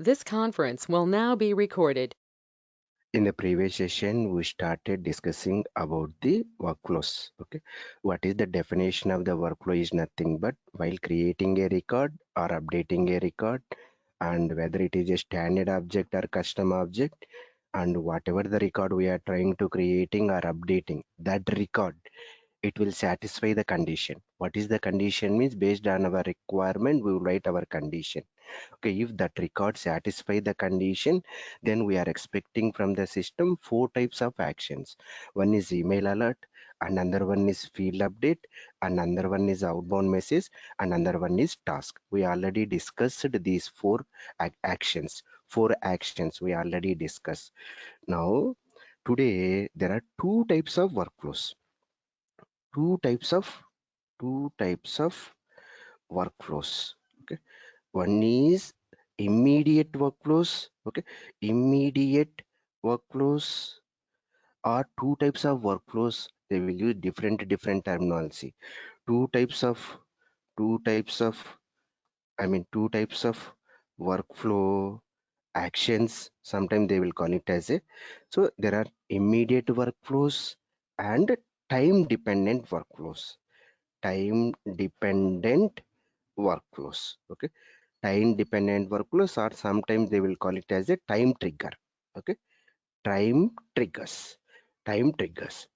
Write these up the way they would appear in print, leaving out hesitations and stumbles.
This conference will now be recorded. In the previous session, we started discussing about the workflows. Okay, what is the definition of the workflow is nothing but while creating a record or updating a record, and whether it is a standard object or custom object, and whatever the record we are trying to creating or updating, that record it will satisfy the condition. What is the condition means based on our requirement, we will write our condition. Okay, if that record satisfy the condition, then we are expecting from the system four types of actions. One is email alert, another one is field update, another one is outbound message, and another one is task. We already discussed these four actions. Four actions we already discussed. Now, today there are two types of workflows. Two types of two types of workflows. Okay, one is immediate workflows. Okay, immediate workflows are two types of workflows. They will use different terminology. Two types of two types of workflow actions. Sometimes they will call it as a. So there are immediate workflows and time dependent workflows. Time dependent workflows. Okay, time dependent workflows, or sometimes they will call it as a time trigger. Okay, time triggers. Time triggers.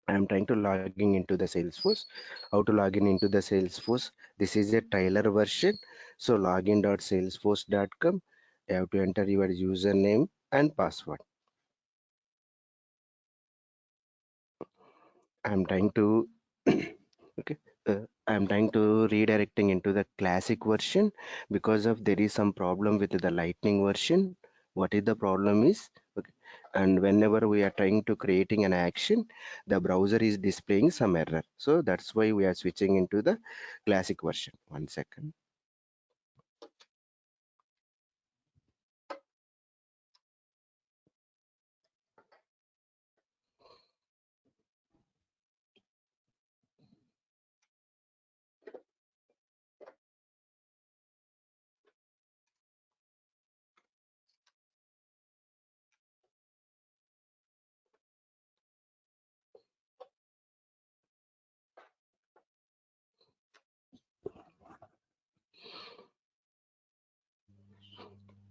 I'm trying to logging into the Salesforce. How to log in into the Salesforce? This is a trailer version. So login.salesforce.com. You have to enter your username and password. I'm trying to okay. I'm trying to redirecting into the classic version because of there is some problem with the lightning version. What is the problem is, okay, and whenever we are trying to creating an action, the browser is displaying some error. So that's why we are switching into the classic version. 1 second.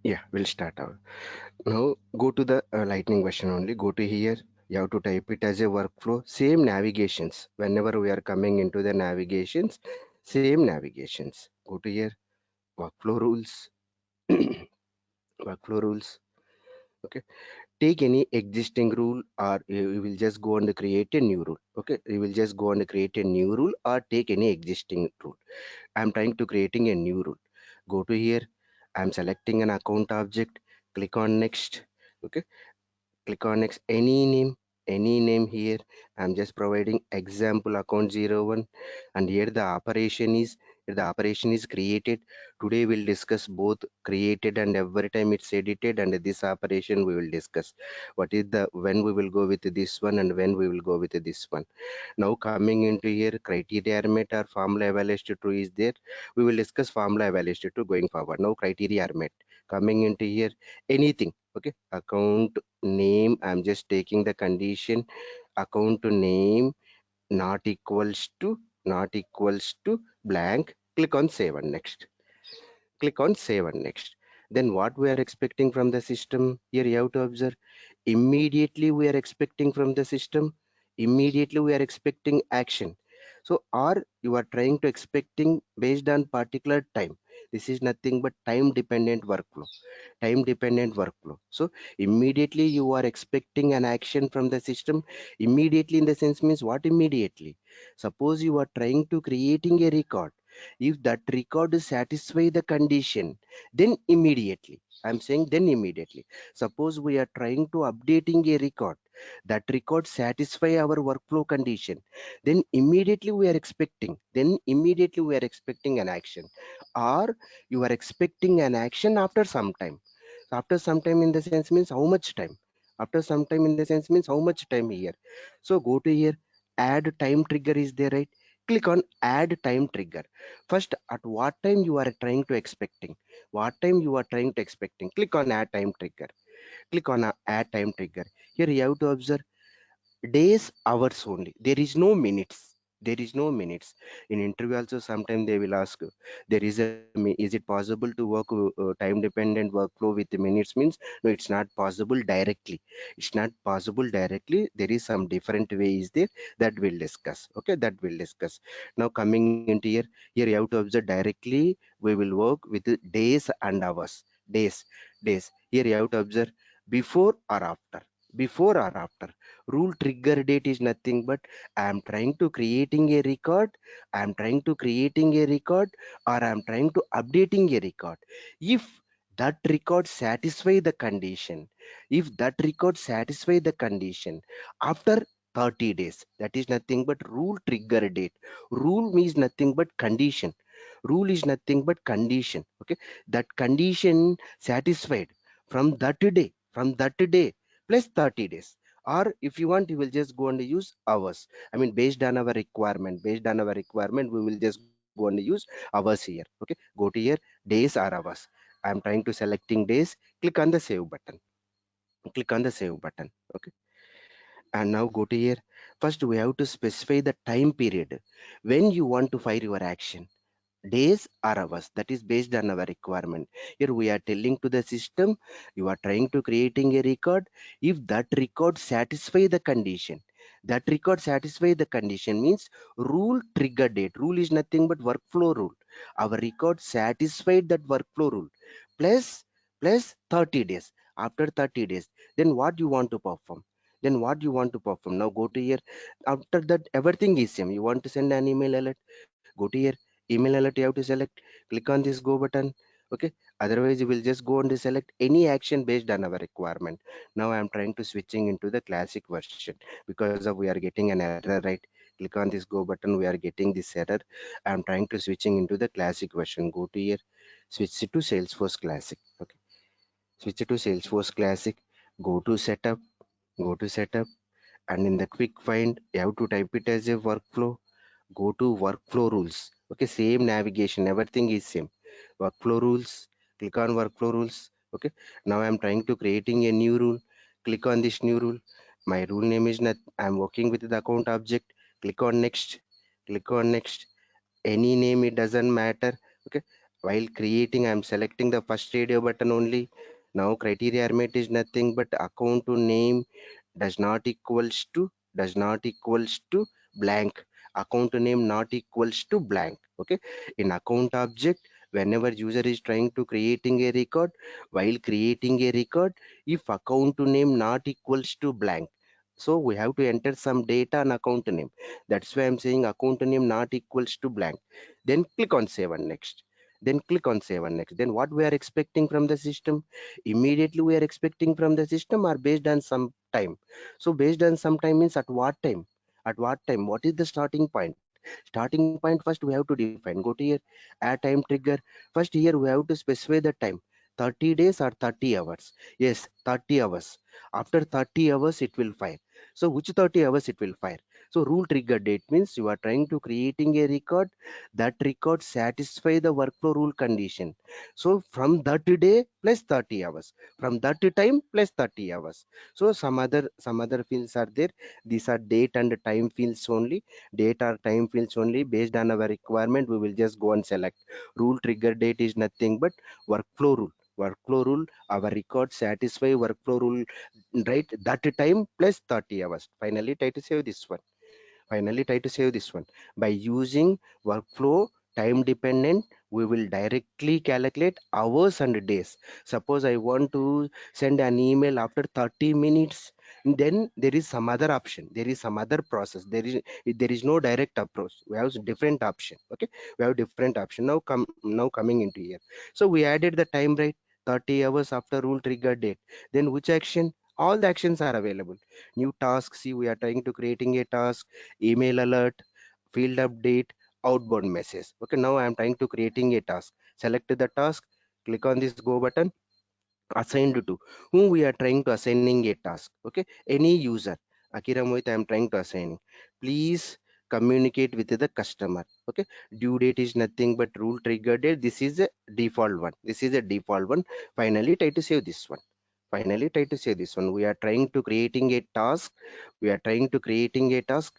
Yeah, we'll start out. Now go to the lightning version only. Go to here. You have to type it as a workflow. Same navigations. Whenever we are coming into the navigations, same navigations. Go to here. Workflow rules. Workflow rules. Okay. Take any existing rule, or you will just go and create a new rule. Okay. You will just go and create a new rule, or take any existing rule. I'm trying to creating a new rule. Go to here. I'm selecting an account object. Click on next. Okay, click on next. Any name here. I'm just providing example account 01, and here the operation is created. Today we'll discuss both created and every time it's edited, and this operation we will discuss what is the when we will go with this one and when we will go with this one. Now coming into here, criteria are met or formula evaluated true is there. We will discuss formula evaluated true going forward. Now criteria are met. Coming into here, anything. Okay, account name. I'm just taking the condition. Account name not equals to blank. Click on save and next. Click on save and next. Then what we are expecting from the system here, you have to observe. Immediately we are expecting from the system, immediately we are expecting action. So or you are trying to expecting based on particular time. This is nothing but time dependent workflow. Time dependent workflow. So immediately you are expecting an action from the system. Immediately in the sense means what? Immediately, suppose you are trying to creating a record. If that record satisfy the condition, then immediately, I'm saying then immediately. Suppose we are trying to updating a record, that record satisfy our workflow condition, then immediately we are expecting an action. Or you are expecting an action after some time. After some time in the sense means how much time? After some time in the sense means how much time here? So go to here, add time trigger is there, right? click on add time trigger. First, at what time you are trying to expecting, what time you are trying to expecting, click on add time trigger. Click on add time trigger. Here you have to observe days, hours only. There is no minutes. There is no minutes. In interview also sometimes they will ask, is it possible to work time dependent workflow with the minutes? Means no, it's not possible directly. It's not possible directly. There is some different ways there that we'll discuss. Okay, that we'll discuss. Now coming into here you have to observe directly. We will work with the days and hours. Days days here you have to observe before or after. Before or after. Rule trigger date is nothing but I am trying to creating a record. I am trying to creating a record, or I am trying to updating a record. If that record satisfy the condition, if that record satisfy the condition after 30 days, that is nothing but rule trigger date. Rule means nothing but condition. Rule is nothing but condition. Okay, that condition satisfied from that day, from that day plus 30 days. Or if you want, you will just go and use hours. I mean, based on our requirement, we will just go and use hours here. Okay, go to here, days or hours. I'm trying to selecting days. Click on the save button. Click on the save button. Okay, and now go to here. First, we have to specify the time period when you want to fire your action, days or hours. That is based on our requirement. Here we are telling to the system, you are trying to creating a record. If that record satisfy the condition, that record satisfy the condition means rule trigger date. Rule is nothing but workflow rule. Our record satisfied that workflow rule plus 30 days. After 30 days, then what you want to perform, now go to here. After that everything is same. You want to send an email alert, go to here, email alert you have to select. Click on this go button. Okay, otherwise you will just go and select any action based on our requirement. Now I am trying to switching into the classic version because of we are getting an error, right? Click on this go button, we are getting this error. I am trying to switching into the classic version. Go to here, switch it to Salesforce Classic. Okay, switch it to Salesforce Classic. Go to setup, go to setup, and in the quick find you have to type it as a workflow. Go to workflow rules. Okay, same navigation, everything is same. Workflow rules, click on workflow rules. Okay, now I'm trying to creating a new rule. Click on this new rule. My rule name is not, I'm working with the account object. Click on next. Click on next. Any name, it doesn't matter. Okay, while creating I'm selecting the first radio button only. Now criteria armate is nothing but account to name does not equals to blank. Account name not equals to blank. Okay, in account object, whenever user is trying to creating a record, while creating a record, if account name not equals to blank, so we have to enter some data on account name. That's why I'm saying account name not equals to blank. Then click on save and next. Then click on save and next. Then what we are expecting from the system? Immediately we are expecting from the system or based on some time. So based on some time means at what time? At what time? What is the starting point? Starting point first we have to define. Go to here, add time trigger. First here we have to specify the time. 30 days or 30 hours. Yes, 30 hours. After 30 hours it will fire. So which 30 hours it will fire? So rule trigger date means you are trying to creating a record. That record satisfy the workflow rule condition. So from that day plus 30 hours. From that time plus 30 hours. So some other fields are there. These are date and time fields only. Date or time fields only. Based on our requirement, we will just go and select. Rule trigger date is nothing but workflow rule. Workflow rule, our record satisfy workflow rule, right? That time plus 30 hours. Finally, try to save this one. Finally, try to save this one. By using workflow time dependent, we will directly calculate hours and days. Suppose I want to send an email after 30 minutes, then there is some other option. There is some other process. There is no direct approach. We have different option. Okay, we have different option. Now coming into here. So we added the time, right? 30 hours after rule trigger date. Then which action? All the actions are available. New task. See, we are trying to creating a task, email alert, field update, outbound message. Okay, now I am trying to creating a task. Select the task, click on this go button, assigned to whom we are trying to assigning a task. Okay, any user. Akira Mohit, I am trying to assign. Please communicate with the customer. Okay, due date is nothing but rule trigger date. This is a default one. This is a default one. Finally, try to save this one. Finally, try to save this one. We are trying to creating a task. We are trying to creating a task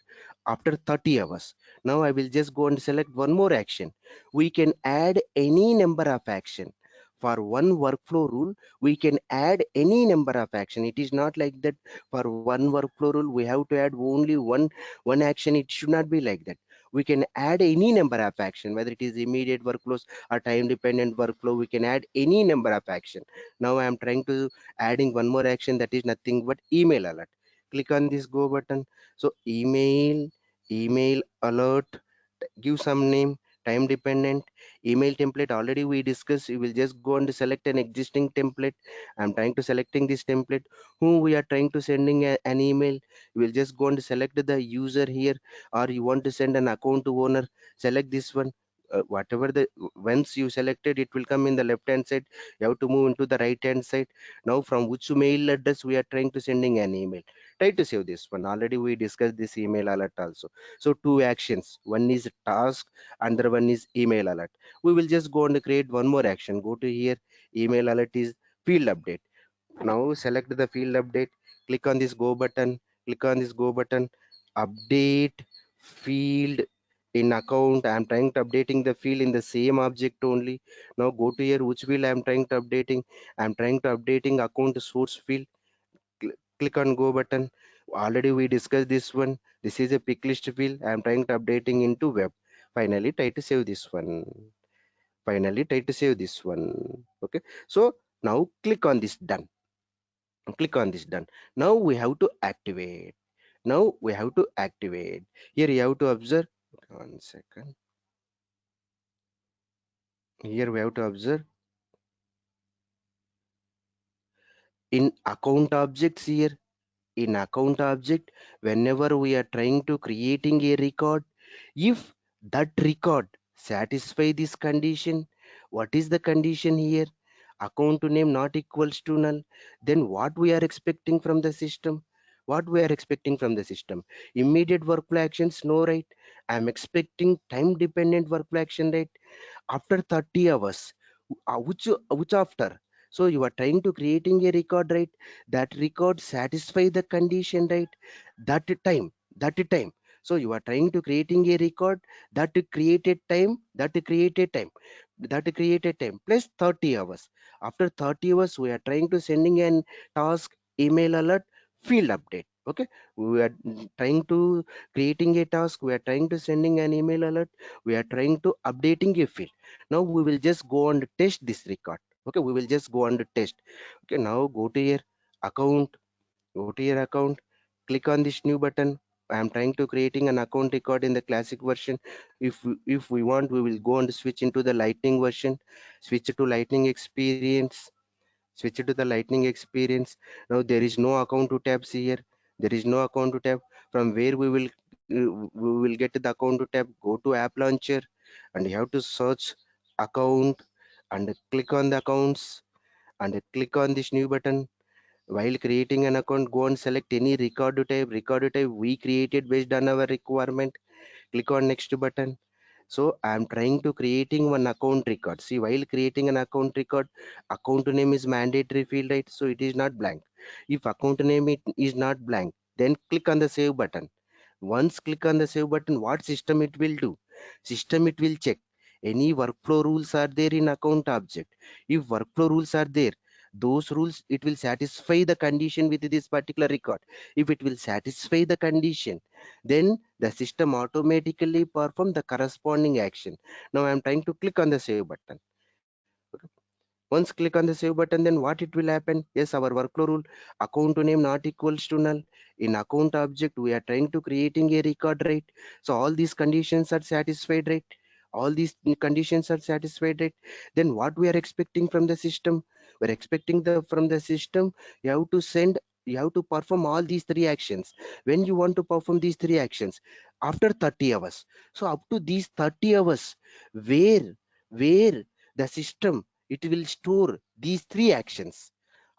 after 30 hours. Now I will just go and select one more action. We can add any number of action. For one workflow rule, we can add any number of action. It is not like that for one workflow rule, we have to add only one action. It should not be like that. We can add any number of action, whether it is immediate workflows or time dependent workflow. We can add any number of action. Now I am trying to adding one more action, that is nothing but email alert. Click on this go button. So email alert, give some name, time dependent, email template. Already we discussed. You will just go and select an existing template. I'm trying to selecting this template whom we are trying to sending an email. You will just go and select the user here, or you want to send an account to owner, select this one. Whatever the once you selected, it will come in the left hand side. You have to move into the right hand side. Now from which mail address we are trying to sending an email, try to save this one. Already we discussed this email alert also. So two actions, one is task, another one is email alert. We will just go and create one more action. Go to here, email alert is field update. Now select the field update, click on this go button, click on this go button, update field in account. I'm trying to updating the field in the same object only. Now go to here, which field I'm trying to updating. I'm trying to updating account source field. Click on go button. Already we discussed this one. This is a pick list field. I'm trying to updating into web. Finally try to save this one. Finally try to save this one. Okay, so now click on this done. Click on this done. Now we have to activate. Now we have to activate. Here you have to observe. 1 second. Here we have to observe in account objects here. In account object, whenever we are trying to creating a record, if that record satisfy this condition, what is the condition here? Account name not equals to null. Then what we are expecting from the system? What we are expecting from the system? Immediate workflow actions, no, right? I'm expecting time dependent workflow action, right? After 30 hours, which after. So you are trying to creating a record, right? That record satisfy the condition, right? That time. So you are trying to creating a record that created time plus 30 hours. After 30 hours, we are trying to sending an task, email alert, field update. Okay, we are trying to creating a task, we are trying to sending an email alert, we are trying to updating a field. Now we will just go and test this record. Okay, we will just go and test. Okay, now go to your account, go to your account, click on this new button. I am trying to creating an account record in the classic version. If we want, we will go and switch into the lightning version, switch to lightning experience, switch to the lightning experience. Now there is no account to tabs here. There is no account to tab. From where we will get the account to tab? Go to app launcher and you have to search account and click on the accounts and click on this new button. While creating an account, go and select any record type we created based on our requirement. Click on next button. So I'm trying to creating one account record. See, while creating an account record, account name is mandatory field, right? So it is not blank. If account name is not blank, then click on the save button. Once click on the save button, what system it will do? System it will check any workflow rules are there in account object. If workflow rules are there, those rules it will satisfy the condition with this particular record. If it will satisfy the condition, then the system automatically perform the corresponding action. Now I am trying to click on the save button. Okay. Once click on the save button, then what it will happen? Yes, our workflow rule account name not equals to null. In account object, we are trying to creating a record, right? So all these conditions are satisfied, right? All these conditions are satisfied, right? Then what we are expecting from the system? We're expecting the from the system, you have to perform all these three actions. When you want to perform these three actions? After 30 hours. So up to these 30 hours, where the system it will store these three actions.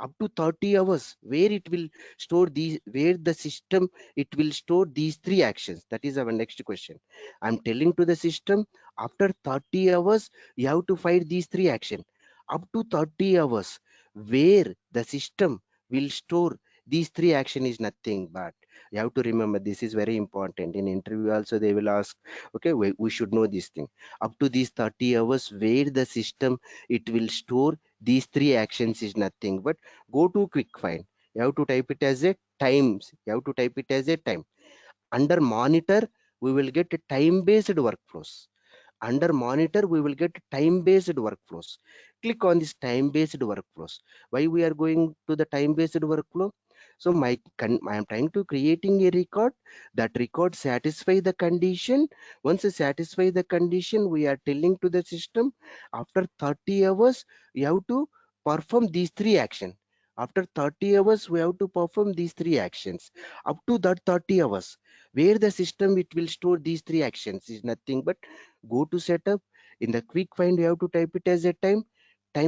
up to 30 hours, where it will store these, where the system it will store these three actions. That is our next question. I'm telling to the system, after 30 hours you have to find these three actions. Up to 30 hours, where the system will store these three action is nothing but, you have to remember, this is very important. In interview also they will ask, okay, we should know this thing. Up to these 30 hours, where the system it will store these three actions is nothing but, go to quick find. You have to type it as a times. You have to type it as a time. Under monitor, we will get time based workflows. Under monitor, we will get time based workflows. Click on this time based workflows. Why we are going to the time based workflow? So I am trying to creating a record. That record satisfy the condition. Once it satisfy the condition, we are telling to the system, after 30 hours you have to perform these three actions. After 30 hours we have to perform these three actions. Up to that 30 hours, where the system it will store these three actions is nothing but, go to setup. In the quick find, you have to type it as a time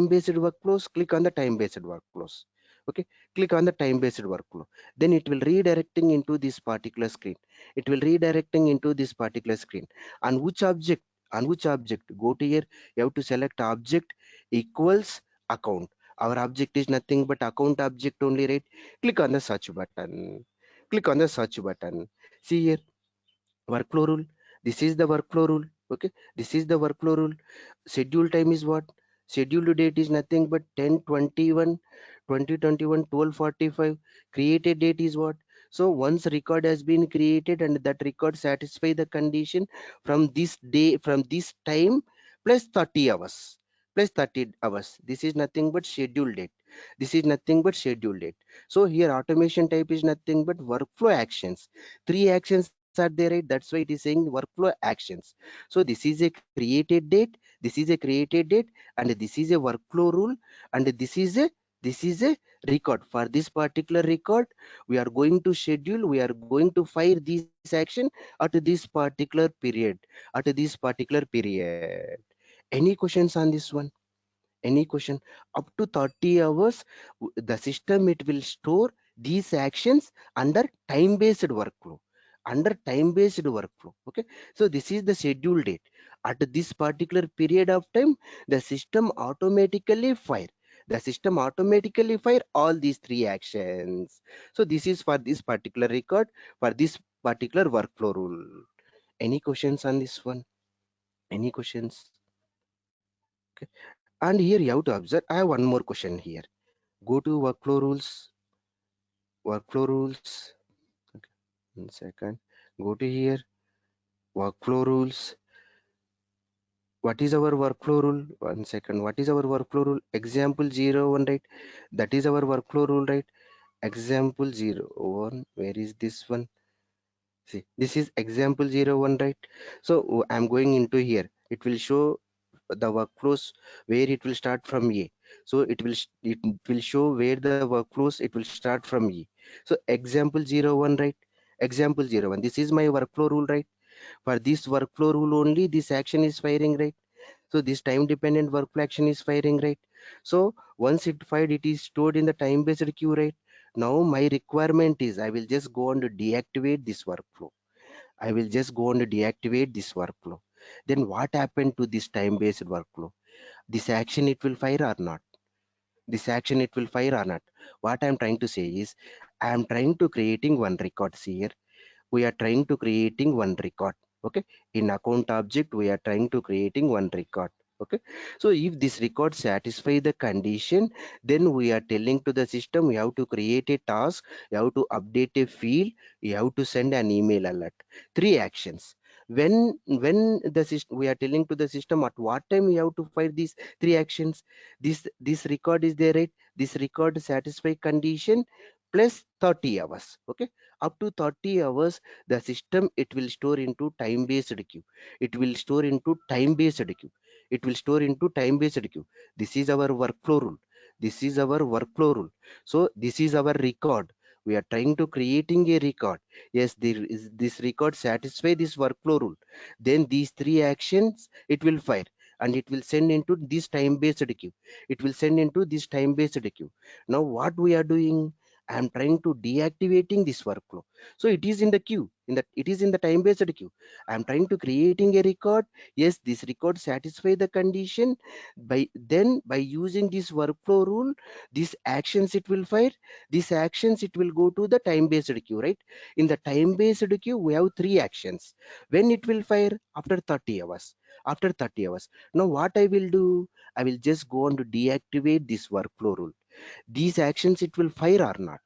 based workflows. Click on the time based workflows. Okay, click on the time based workflow. Then it will redirecting into this particular screen. It will redirecting into this particular screen. And which object, go to here. You have to select object equals account. Our object is nothing but account object only, right? Click on the search button. Click on the search button. See here, workflow rule. This is the workflow rule. Okay, this is the workflow rule. Schedule time is what? Scheduled date is nothing but 10/21 2021 12:45. Created date is what? So once record has been created and that record satisfy the condition, from this day, from this time, plus 30 hours, plus 30 hours, this is nothing but schedule date. This is nothing but schedule date. So here automation type is nothing but workflow actions. Three actions are there, right? That's why it is saying workflow actions. So this is a created date, this is a created date, and this is a workflow rule, and this is a record. For this particular record, we are going to schedule, we are going to fire this action at this particular period, at this particular period. Any questions on this one? Any question? Up to 30 hours, the system it will store these actions under time based workflow. Under time based workflow. Okay, so this is the schedule date. At this particular period of time, the system automatically fire, all these three actions. So this is for this particular record, for this particular workflow rule. Any questions on this one? Any questions? Okay. And here you have to observe, I have one more question here. Go to workflow rules. Workflow rules. Okay. 1 second. Go to here. Workflow rules. What is our workflow rule? 1 second. What is our workflow rule? Example 01, right? That is our workflow rule, right? Example 01. Where is this one? See, this is example 01, right? So I'm going into here. It will show the workflows where it will start from A. So it will show where the workflows it will start from E. So example 01, right? Example 01. This is my workflow rule, right? For this workflow rule only, this action is firing, right? So this time dependent workflow action is firing, right? So once it fired, it is stored in the time based queue, right? Now my requirement is, I will just go on to deactivate this workflow. I will just go on to deactivate this workflow. Then what happened to this time based workflow? This action it will fire or not? This action it will fire or not? What I'm trying to say is, I'm trying to creating one record here. We are trying to creating one record. Okay, in account object we are trying to creating one record. Okay, so if this record satisfy the condition, then we are telling to the system, you have to create a task, you have to update a field, you have to send an email alert. Three actions. When the system, we are telling to the system at what time you have to fire these three actions. This record is there, right? This record satisfy condition plus 30 hours. Okay, up to 30 hours, the system it will store into time based queue. It will store into time based queue. It will store into time based queue. This is our workflow rule. This is our workflow rule. So this is our record. We are trying to creating a record. Yes, there is this record satisfy this workflow rule. Then these three actions it will fire. and it will send into this time based queue. It will send into this time based queue. Now what we are doing, I am trying to deactivating this workflow. So it is in the queue, it is in the time based queue. I am trying to creating a record. Yes, this record satisfy the condition. By using this workflow rule, these actions it will fire. These actions it will go to the time based queue, right? In the time based queue we have three actions. When it will fire? After 30 hours. After 30 hours. Now what I will do, I will just go on to deactivate this workflow rule. These actions it will fire or not?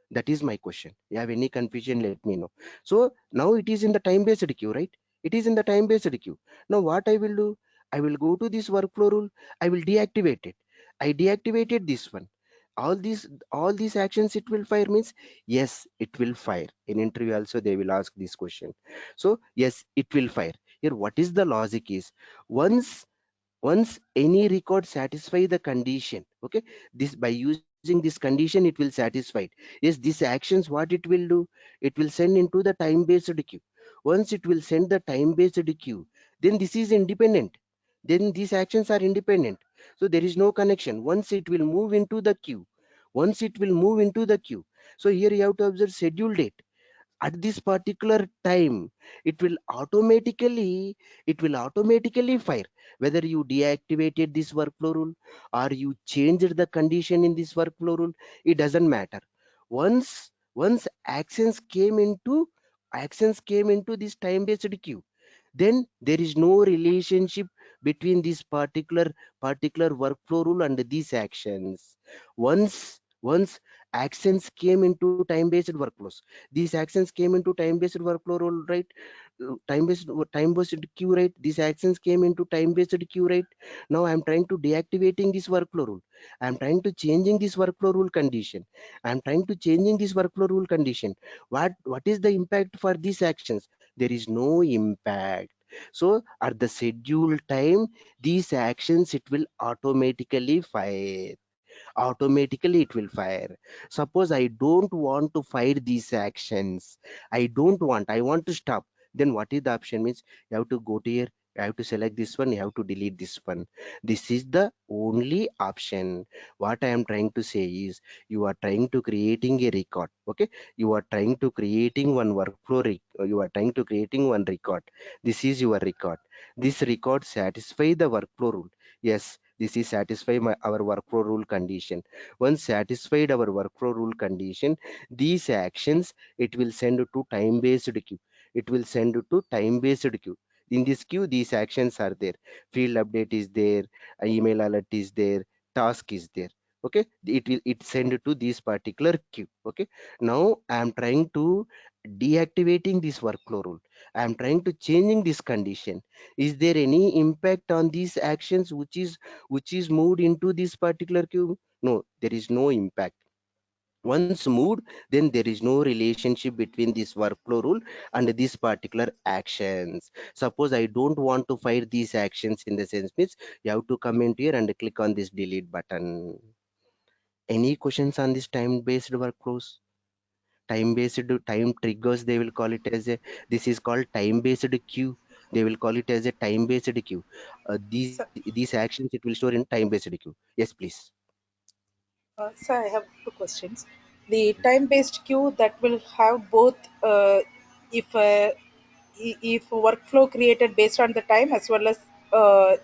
That is my question. You have any confusion, let me know. So now it is in the time based queue, right? It is in the time based queue. Now what I will do, I will go to this workflow rule. I will deactivate it. I deactivated this one. All these actions it will fire means, yes, it will fire. In interview also they will ask this question. So yes, it will fire. Here what is the logic is, once any record satisfy the condition, okay, this by using this condition it will satisfy. Yes, these actions what it will do, it will send into the time based queue. Once it will send the time based queue, then this is independent, then these actions are independent, so there is no connection. Once it will move into the queue, once it will move into the queue, so here you have to observe schedule date. At this particular time, it will automatically fire. Whether you deactivated this workflow rule or you changed the condition in this workflow rule, it doesn't matter. Once actions came into this time based queue, then there is no relationship between this particular workflow rule and these actions. Once actions came into time based workflows, these actions came into time based workflow rule, right? Time based queue, right? These actions came into time based queue, right? Now I'm trying to deactivating this workflow rule. I'm trying to changing this workflow rule condition. I'm trying to changing this workflow rule condition. What is the impact for these actions? There is no impact. So at the scheduled time, these actions it will automatically fire. Automatically it will fire. Suppose I don't want to fire these actions. I want to stop. Then what is the option means, you have to go to here, you have to select this one, you have to delete this one. This is the only option. What I am trying to say is, you are trying to creating a record, okay? You are trying to creating one you are trying to creating one record. This is your record. This record satisfy the workflow rule. Yes, this is satisfy our workflow rule condition. Once satisfied our workflow rule condition, these actions it will send to time based queue. It will send to time based queue. In this queue, these actions are there. Field update is there, email alert is there, task is there. Okay, it send to this particular queue. Okay, now I am trying to deactivating this workflow rule. I am trying to changing this condition. Is there any impact on these actions which is moved into this particular queue? No, there is no impact. Once moved, then there is no relationship between this workflow rule and these particular actions. Suppose I don't want to fire these actions, in the sense means, you have to come in here and click on this delete button. Any questions on this time based workflows? Time based time triggers, they will call it as a, this is called time based queue. They will call it as a time based queue. These actions it will store in time based queue. Yes, please. So I have two questions. The time-based queue that will have both, if if workflow created based on the time as well as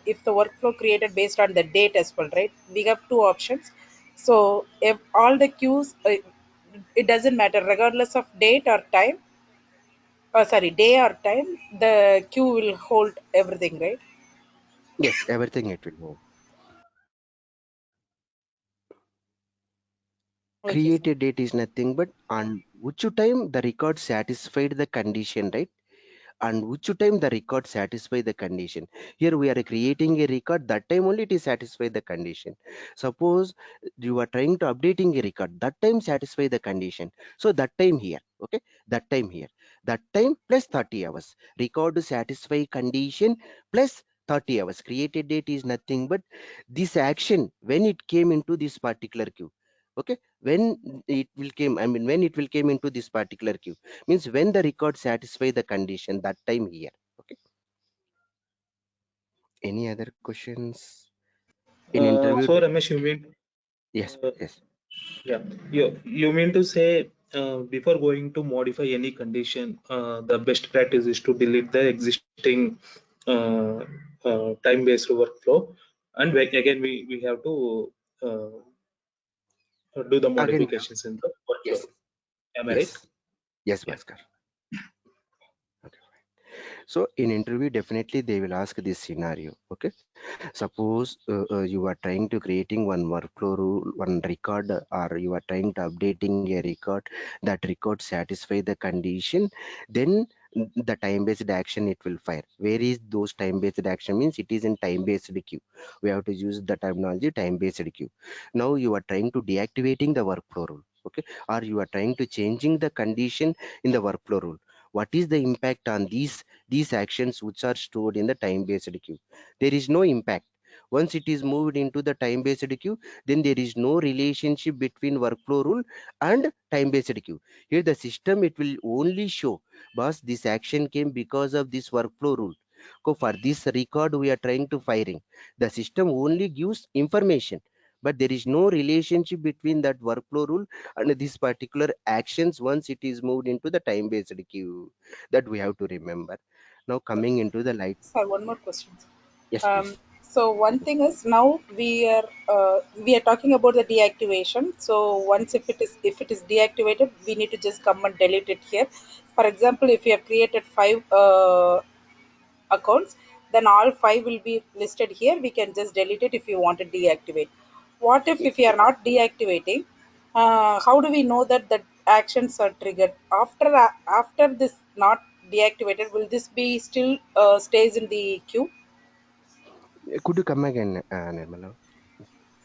if the workflow created based on the date as well, right? We have two options. So if all the queues, it doesn't matter regardless of date or time. Sorry, day or time, the queue will hold everything, right? Yes, everything it will move. Okay, sir. Created date is nothing but on which time the record satisfied the condition, right? And which time the record satisfy the condition. Here we are creating a record, that time only it is satisfy the condition. Suppose you are trying to updating a record, that time satisfy the condition. So that time here, okay, that time here, that time plus 30 hours, record to satisfy condition plus 30 hours. Created date is nothing but this action when it came into this particular queue. Okay, when when it will came into this particular queue means when the record satisfy the condition, that time here. Okay, Any other questions in interview? So Ramesh, you mean Yes, uh, yes. yeah, you mean to say before going to modify any condition, the best practice is to delete the existing uh, time-based workflow, and again we have to uh, do the Again, modifications in the workflow. yes, Am I right? yes, yes, Yeah. Bhaskar. Okay. So in interview, definitely they will ask this scenario. Okay. Suppose you are trying to creating one workflow rule, one record, or you are trying to updating a record. That record satisfy the condition, then the time-based action it will fire. Where is those time-based action means it is in time-based queue. We have to use the terminology time-based queue. Now you are trying to deactivating the workflow rule. Okay, or you are trying to changing the condition in the workflow rule. What is the impact on these actions which are stored in the time-based queue? There is no impact. Once it is moved into the time based queue, then there is no relationship between workflow rule and time based queue. Here the system it will only show, boss, this action came because of this workflow rule. So for this record we are trying to firing, the system only gives information, but there is no relationship between that workflow rule and this particular actions once it is moved into the time based queue. That we have to remember. Now coming into the light. Sir, one more question. Yes, please. So one thing is now we are talking about the deactivation. So once if it is deactivated, we need to just come and delete it here. For example, if you have created five accounts, then all five will be listed here. We can just delete it if you want to deactivate. What if you are not deactivating? How do we know that the actions are triggered after this not deactivated? Will this be still stays in the queue? Could you come again, Nirmala?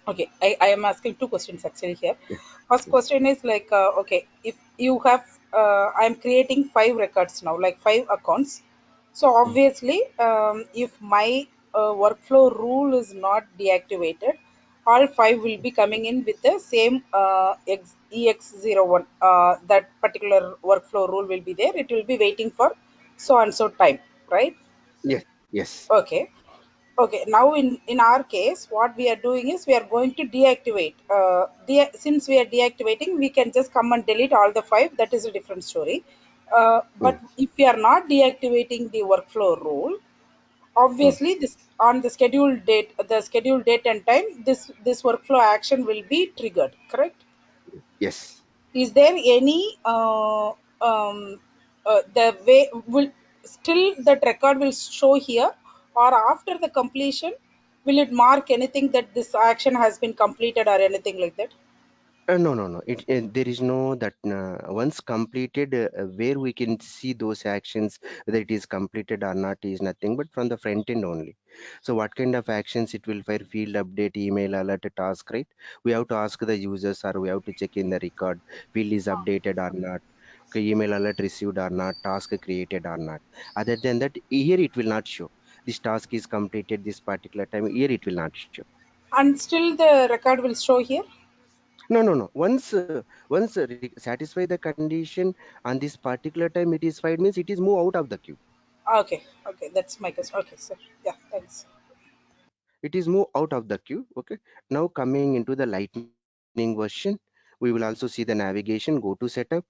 Okay, I am asking two questions actually here. Yes, First yes, question is like, okay, if you have, I'm creating five records now, like five accounts. So mm, obviously, if my workflow rule is not deactivated, all five will be coming in with the same EX01. That particular workflow rule will be there. It will be waiting for so and so time, right? yes, yes. Okay. Okay, now in our case, what we are doing is we are going to deactivate. Since we are deactivating, we can just come and delete all the five. That is a different story. Mm, But if we are not deactivating the workflow rule, mm, obviously this on the scheduled date and time, this workflow action will be triggered. Correct? yes. Is there any the way will still that record will show here, or after the completion, will it mark anything that this action has been completed or anything like that? No, no, no. There is no that once completed where we can see those actions whether it is completed or not is nothing but from the front end only. So what kind of actions it will fire field update, email alert, task, right? We have to ask the users or we have to check in the record field is updated or not. Okay, email alert received or not, task created or not. Other than that, here it will not show. This task is completed this particular time. Here it will not show. And still the record will show here. No, no, no. Once satisfy the condition on this particular time it is fine means it is move out of the queue. Okay, okay, that's my question. Okay, sir. Yeah, thanks. It is move out of the queue. Okay. Now coming into the lightning version, we will also see the navigation. Go to setup.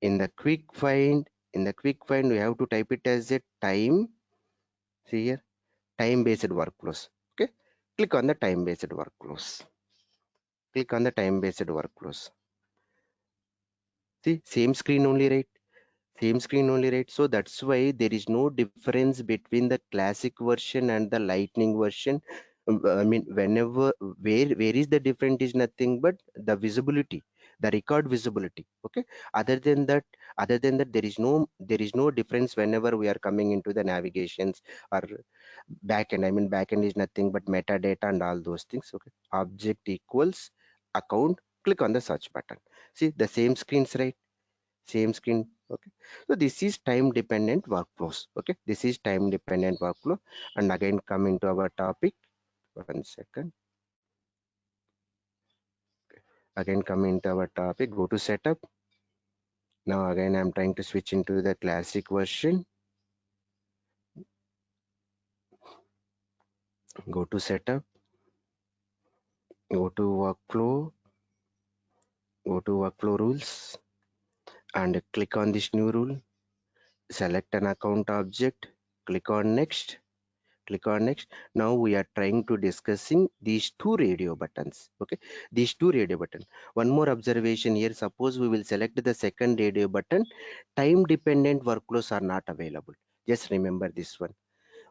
In the quick find, we have to type it as a time. See here, time-based workflows. Okay. Click on the time-based workflows. Click on the time-based workflows. See, same screen only, right? Same screen only, right? So that's why there is no difference between the classic version and the lightning version. I mean, where is the difference is nothing but the visibility, the record visibility. Okay. Other than that, there is no difference whenever we are coming into the navigations or backend. I mean, backend is nothing but metadata and all those things. Okay. Object equals account. Click on the search button. See the same screens, right? Same screen. Okay, so this is time dependent workflows. Okay, this is time dependent workflow. And again coming to our topic, 1 second. Again coming to our topic, go to setup. Now again I'm trying to switch into the classic version. Go to setup, go to workflow, go to workflow rules, and click on this new rule. Select an account object, click on next, click on next. Now we are trying to discussing these two radio buttons. Okay, these two radio button. One more observation here. Suppose we will select the second radio button, time dependent workflows are not available. Just remember this one.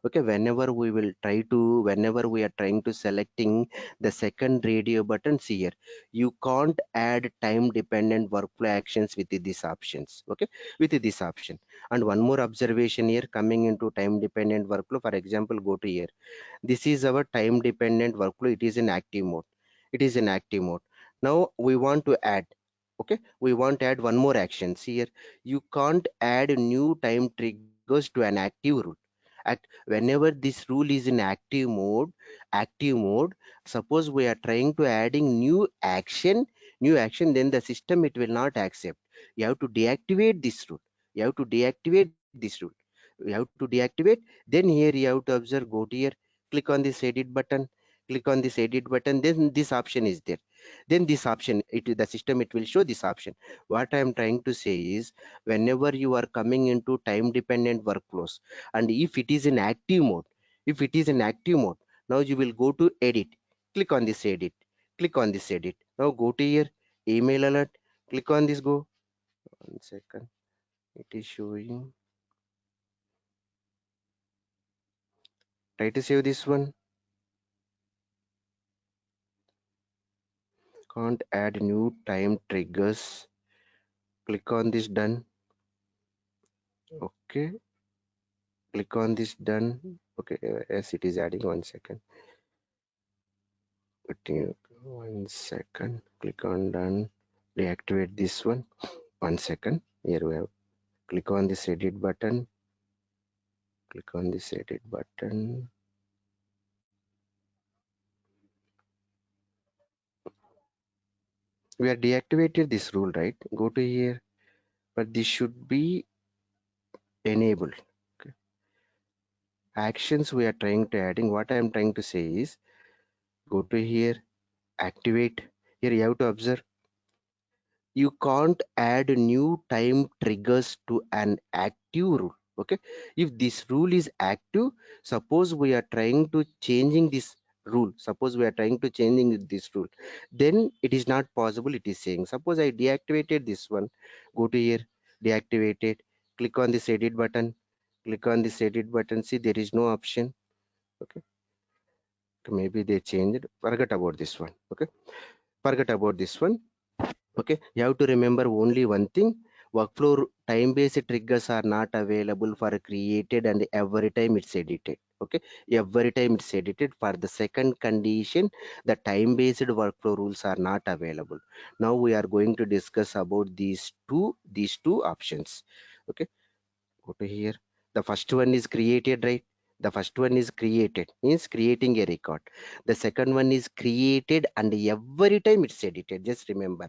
Okay, whenever we are trying to selecting the second radio buttons here, you can't add time dependent workflow actions with these options. Okay, with this option. And one more observation here, coming into time dependent workflow, for example, go to here. This is our time dependent workflow. It is in active mode. It is in active mode. Now we want to add, okay, we want to add one more action. See here, you can't add new time triggers to an active rule. Whenever this rule is in active mode, suppose we are trying to adding new action, then the system it will not accept. You have to deactivate this rule. You have to deactivate this rule. You have to deactivate. Then here you have to observe, go to here, click on this edit button, click on this edit button, then this option is there. Then this option, the system it will show this option. What I am trying to say is, whenever you are coming into time dependent workflows, and if it is in active mode, if it is in active mode, now you will go to edit, click on this edit, click on this edit. Now go to here, email alert, click on this, go. 1 second, it is showing. Try to save this one. Can't add new time triggers. Click on this done. Okay, click on this done. Okay, yes, it is adding. 1 second. 1 second. Click on done. Deactivate this one. 1 second. Here we have. Click on this edit button. Click on this edit button. We are deactivated this rule, right? Go to here, but this should be enabled. Okay. Actions we are trying to adding. What I am trying to say is, go to here, activate. Here you have to observe, you can't add new time triggers to an active rule. Okay, if this rule is active, suppose we are trying to changing this rule, suppose we are trying to changing this rule, then it is not possible. It is saying, suppose I deactivated this one, go to here, deactivate it, click on this edit button, click on this edit button, see there is no option. Okay, maybe they changed, forget about this one. Okay, forget about this one. Okay, you have to remember only one thing: workflow time-based triggers are not available for created and every time it's edited. Okay, every time it's edited. For the second condition, the time-based workflow rules are not available. Now we are going to discuss about these two options. Okay, go to here. The first one is created, right? The first one is created, means creating a record. The second one is created and every time it's edited. Just remember,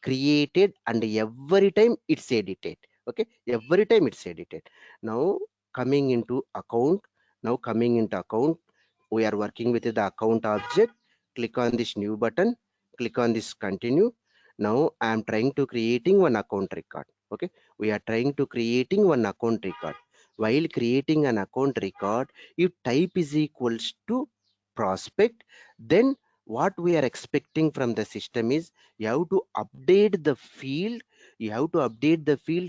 created and every time it's edited. Okay, every time it's edited. Now coming into account, we are working with the account object. Click on this new button, click on this continue. Now I am trying to creating one account record. Okay, we are trying to creating one account record. While creating an account record, if type is equals to prospect, then what we are expecting from the system is, you have to update the field,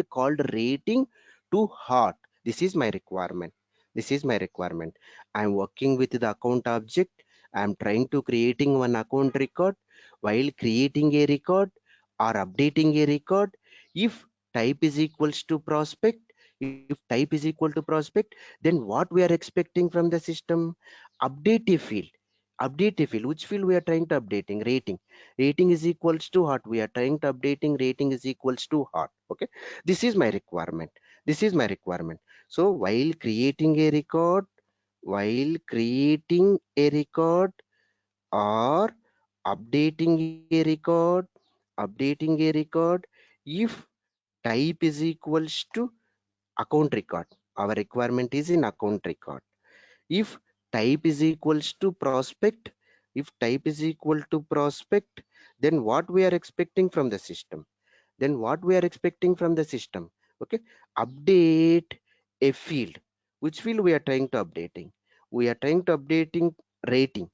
called rating to hot. This is my requirement. This is my requirement. I'm working with the account object. I'm trying to creating one account record. While creating a record or updating a record, if type is equals to prospect, then what we are expecting from the system? Update a field. Update a field. Which field we are trying to updating? Rating. Rating is equals to hot. We are trying to updating rating is equals to hot. Okay, this is my requirement. This is my requirement. So while creating a record or updating a record, if type is equals to account record, our requirement is in account record. If type is equals to prospect. If type is equal to prospect, then what we are expecting from the system? Then what we are expecting from the system? Okay, update a field. Which field we are trying to updating? We are trying to updating rating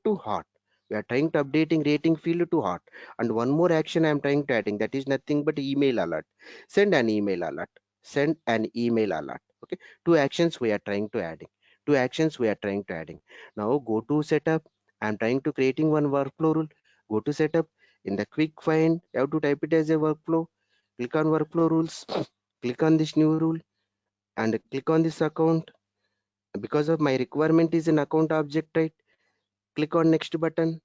to hot. We are trying to updating rating field to hot. And one more action I am trying to adding, that is nothing but email alert. Send an email alert. Send an email alert. Okay, two actions we are trying to adding. Two actions we are trying to adding. Now go to setup. I am trying to creating one workflow rule. Go to setup. In the quick find, you have to type it as a workflow. Click on workflow rules. Click on this new rule and click on this account. Because of my requirement is an account object, right? Click on next button.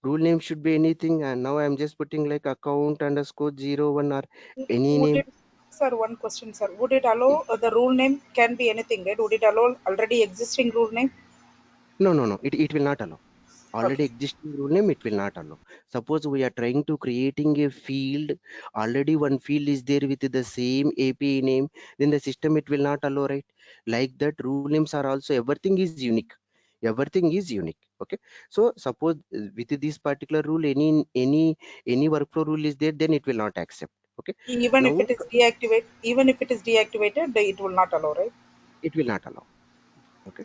Rule name should be anything, and now I'm just putting like account underscore 01 or any Would name. it, sir, one question, sir. Would it allow the rule name can be anything, right? Would it allow already existing rule name? No, it will not allow. Already Okay. existing rule name, it will not allow. Suppose we are trying to creating a field, already one field is there with the same API name, then the system it will not allow, right? Like that, rule names are also, everything is unique. Everything is unique. Okay, so suppose with this particular rule, any workflow rule is there, then it will not accept. Okay, Even if now it is deactivate, even if it is deactivated, it will not allow, right? it will not allow. Okay,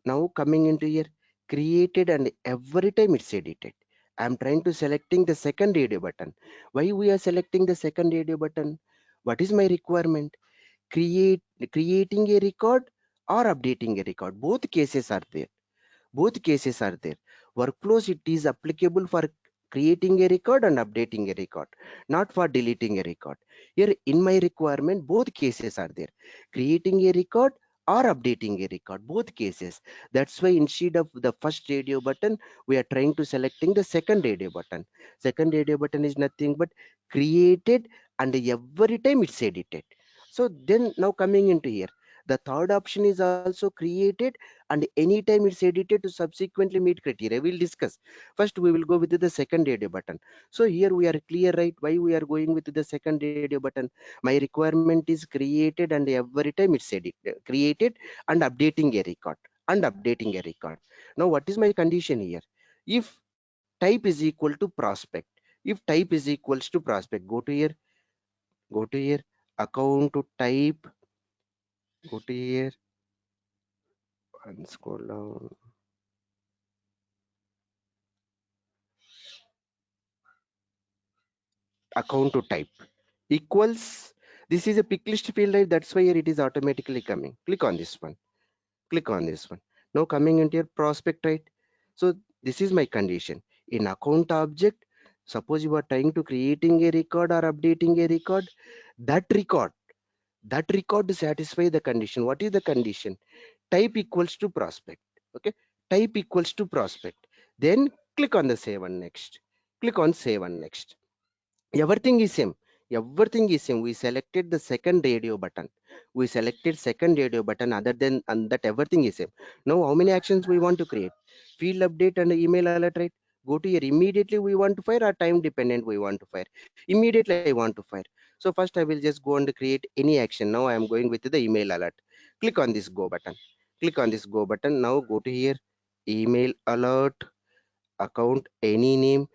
now coming into here, created, and every time it's edited. I'm trying to selecting the second radio button. Why we are selecting the second radio button? What is my requirement? Create Creating a record or updating a record. Both cases are there. Both cases are there. Workflows, it is applicable for creating a record and updating a record, not for deleting a record. Here in my requirement, both cases are there. Creating a record or updating a record, both cases. That's why instead of the first radio button, we are trying to selecting the second radio button. Second radio button is nothing but created, and every time it's edited. So then now coming into here, the third option is also created, and anytime it's edited to subsequently meet criteria. We'll discuss. First, we will go with the second radio button. So here we are clear, right? Why we are going with the second radio button? My requirement is created, and every time it's created and updating a record. And updating a record. Now, what is my condition here? If type is equal to prospect, if type is equals to prospect, go to here, account to type, go to here and scroll down. Account to type equals, this is a pick list field, right? That's why here it is automatically coming. Click on this one. Click on this one. Now coming into your prospect, right? So this is my condition. In account object, suppose you are trying to creating a record or updating a record, that record, that record to satisfy the condition. What is the condition? Type equals to prospect. Okay, type equals to prospect. Then click on the save and next. Click on save and next. Everything is same. Everything is same. We selected the second radio button. We selected second radio button. Other than and that, everything is same. Now how many actions we want to create? Field update and email alert, right? Go to here. Immediately we want to fire, or time dependent we want to fire? Immediately I want to fire. So first I will just go and create any action. Now I am going with the email alert. Click on this go button. Click on this go button. Now go to here, email alert, account, any name,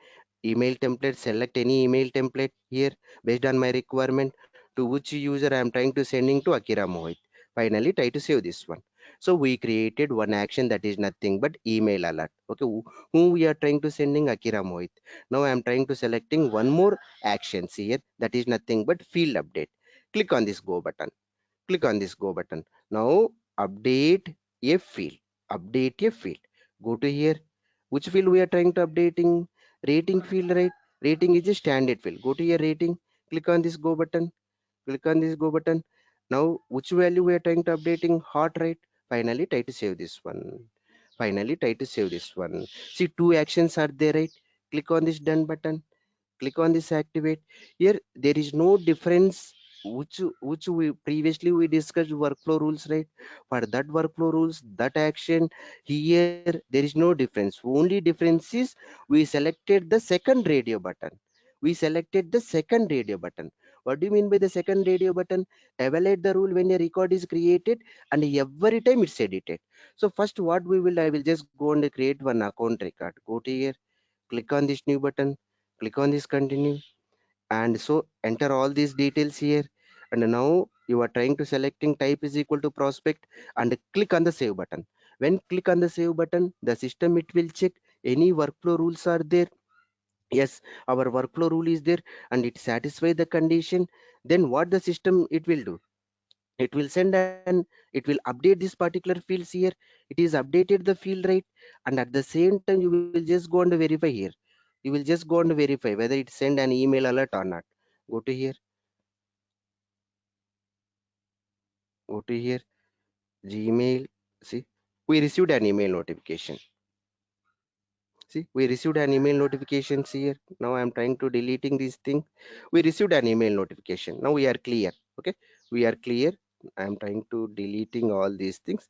email template, select any email template here based on my requirement, to which user I am trying to sending to Akira Mohit. Finally try to save this one. So we created one action, that is nothing but email alert. Okay, who we are trying to sending? Akira Mohit. Now I am trying to selecting one more actions here, that is nothing but field update. Click on this go button. Click on this go button. Now update a field. Update a field. Go to here. Which field we are trying to updating? Rating field, right? Rating is a standard field. Go to your rating. Click on this go button. Click on this go button. Now which value we are trying to updating? Hot, right? Finally try to save this one. Finally try to save this one. See, two actions are there, right? Click on this done button. Click on this activate. Here there is no difference, which we previously we discussed workflow rules, right? For that workflow rules, that action, here there is no difference. Only difference is we selected the second radio button. We selected the second radio button. What do you mean by the second radio button? Evaluate the rule when a record is created and every time it's edited. So first what we will, I will just go and create one account record. Go to here, click on this new button, click on this continue, and so enter all these details here. And now you are trying to selecting type is equal to prospect and click on the save button. When click on the save button, the system it will check any workflow rules are there. Yes, our workflow rule is there and it satisfy the condition. Then what the system it will do, it will send and it will update this particular fields here. It is updated the field, right? And at the same time you will just go and verify here. You will just go and verify whether it send an email alert or not. Go to here, go to here, Gmail. See, we received an email notification. See, we received an email notification here. Now I'm trying to deleting this thing. We received an email notification. Now we are clear. Okay, we are clear. I'm trying to deleting all these things.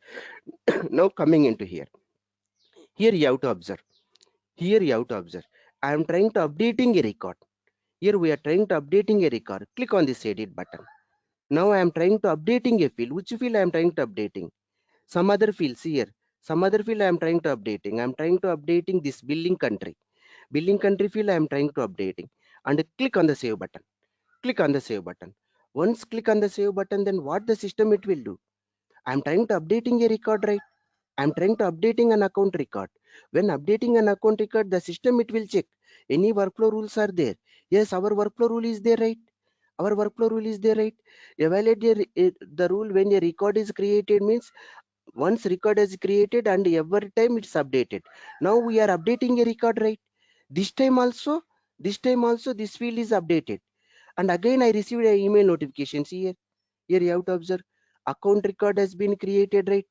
Now coming into here. Here you have to observe. Here you have to observe. I'm trying to updating a record. Here we are trying to updating a record. Click on this edit button. Now I am trying to updating a field. Which field I am trying to updating? Some other fields here. Some other field I am trying to updating. I am trying to updating this billing country. Billing country field I am trying to updating. And click on the save button. Click on the save button. Once click on the save button, then what the system it will do? I am trying to updating a record, right? I'm trying to updating an account record. When updating an account record, the system it will check any workflow rules are there. Yes, our workflow rule is there, right? Our workflow rule is there, right? Evaluate the rule when a record is created means once record is created and every time it's updated. Now we are updating a record, right? This time also, this field is updated. And again I received an email notification. See here. Here you have to observe account record has been created, right?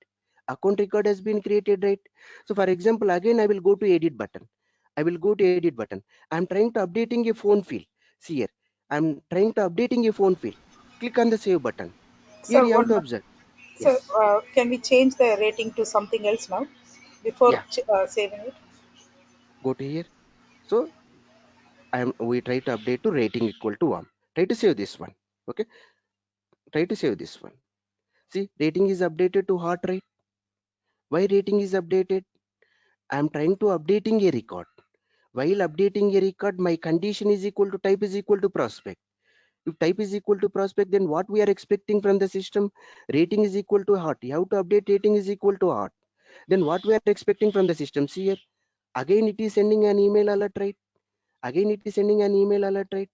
Account record has been created, right? So for example, again I will go to edit button. I will go to edit button. I'm trying to updating a phone field. See here. I'm trying to updating a phone field. Click on the save button. Here So you have one to more. observe. So Yes. can we change the rating to something else now before Yeah. saving it? Go to here. So we try to update to rating equal to 1. Try to save this one. Okay. Try to save this one. See, rating is updated to heart rate. Why rating is updated? I'm trying to updating a record. While updating a record, my condition is equal to type is equal to prospect. If type is equal to prospect, then what we are expecting from the system? Rating is equal to heart. You have to update rating is equal to heart. Then what we are expecting from the system? See here. Again, it is sending an email alert, right? Again it is sending an email alert, right?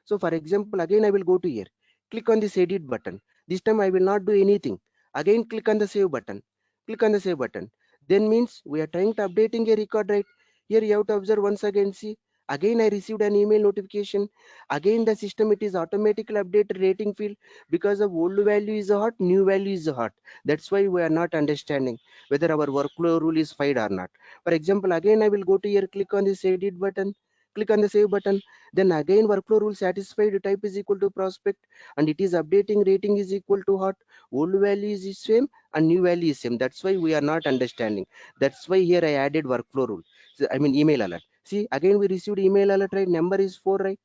So for example, again I will go to here, click on this edit button. This time I will not do anything. Again click on the save button. Click on the save button. Then means we are trying to updating a record, right? Here you have to observe once again. See, again I received an email notification. Again the system it is automatically updated rating field because of old value is hot, new value is hot. That's why we are not understanding whether our workflow rule is fine or not. For example, again I will go to here, click on this edit button, click on the save button. Then again workflow rule satisfied, type is equal to prospect and it is updating rating is equal to hot, old value is same and new value is same. That's why we are not understanding. That's why here I added workflow rule. So, I mean email alert. See, again we received email alert, right? Number is 4, right?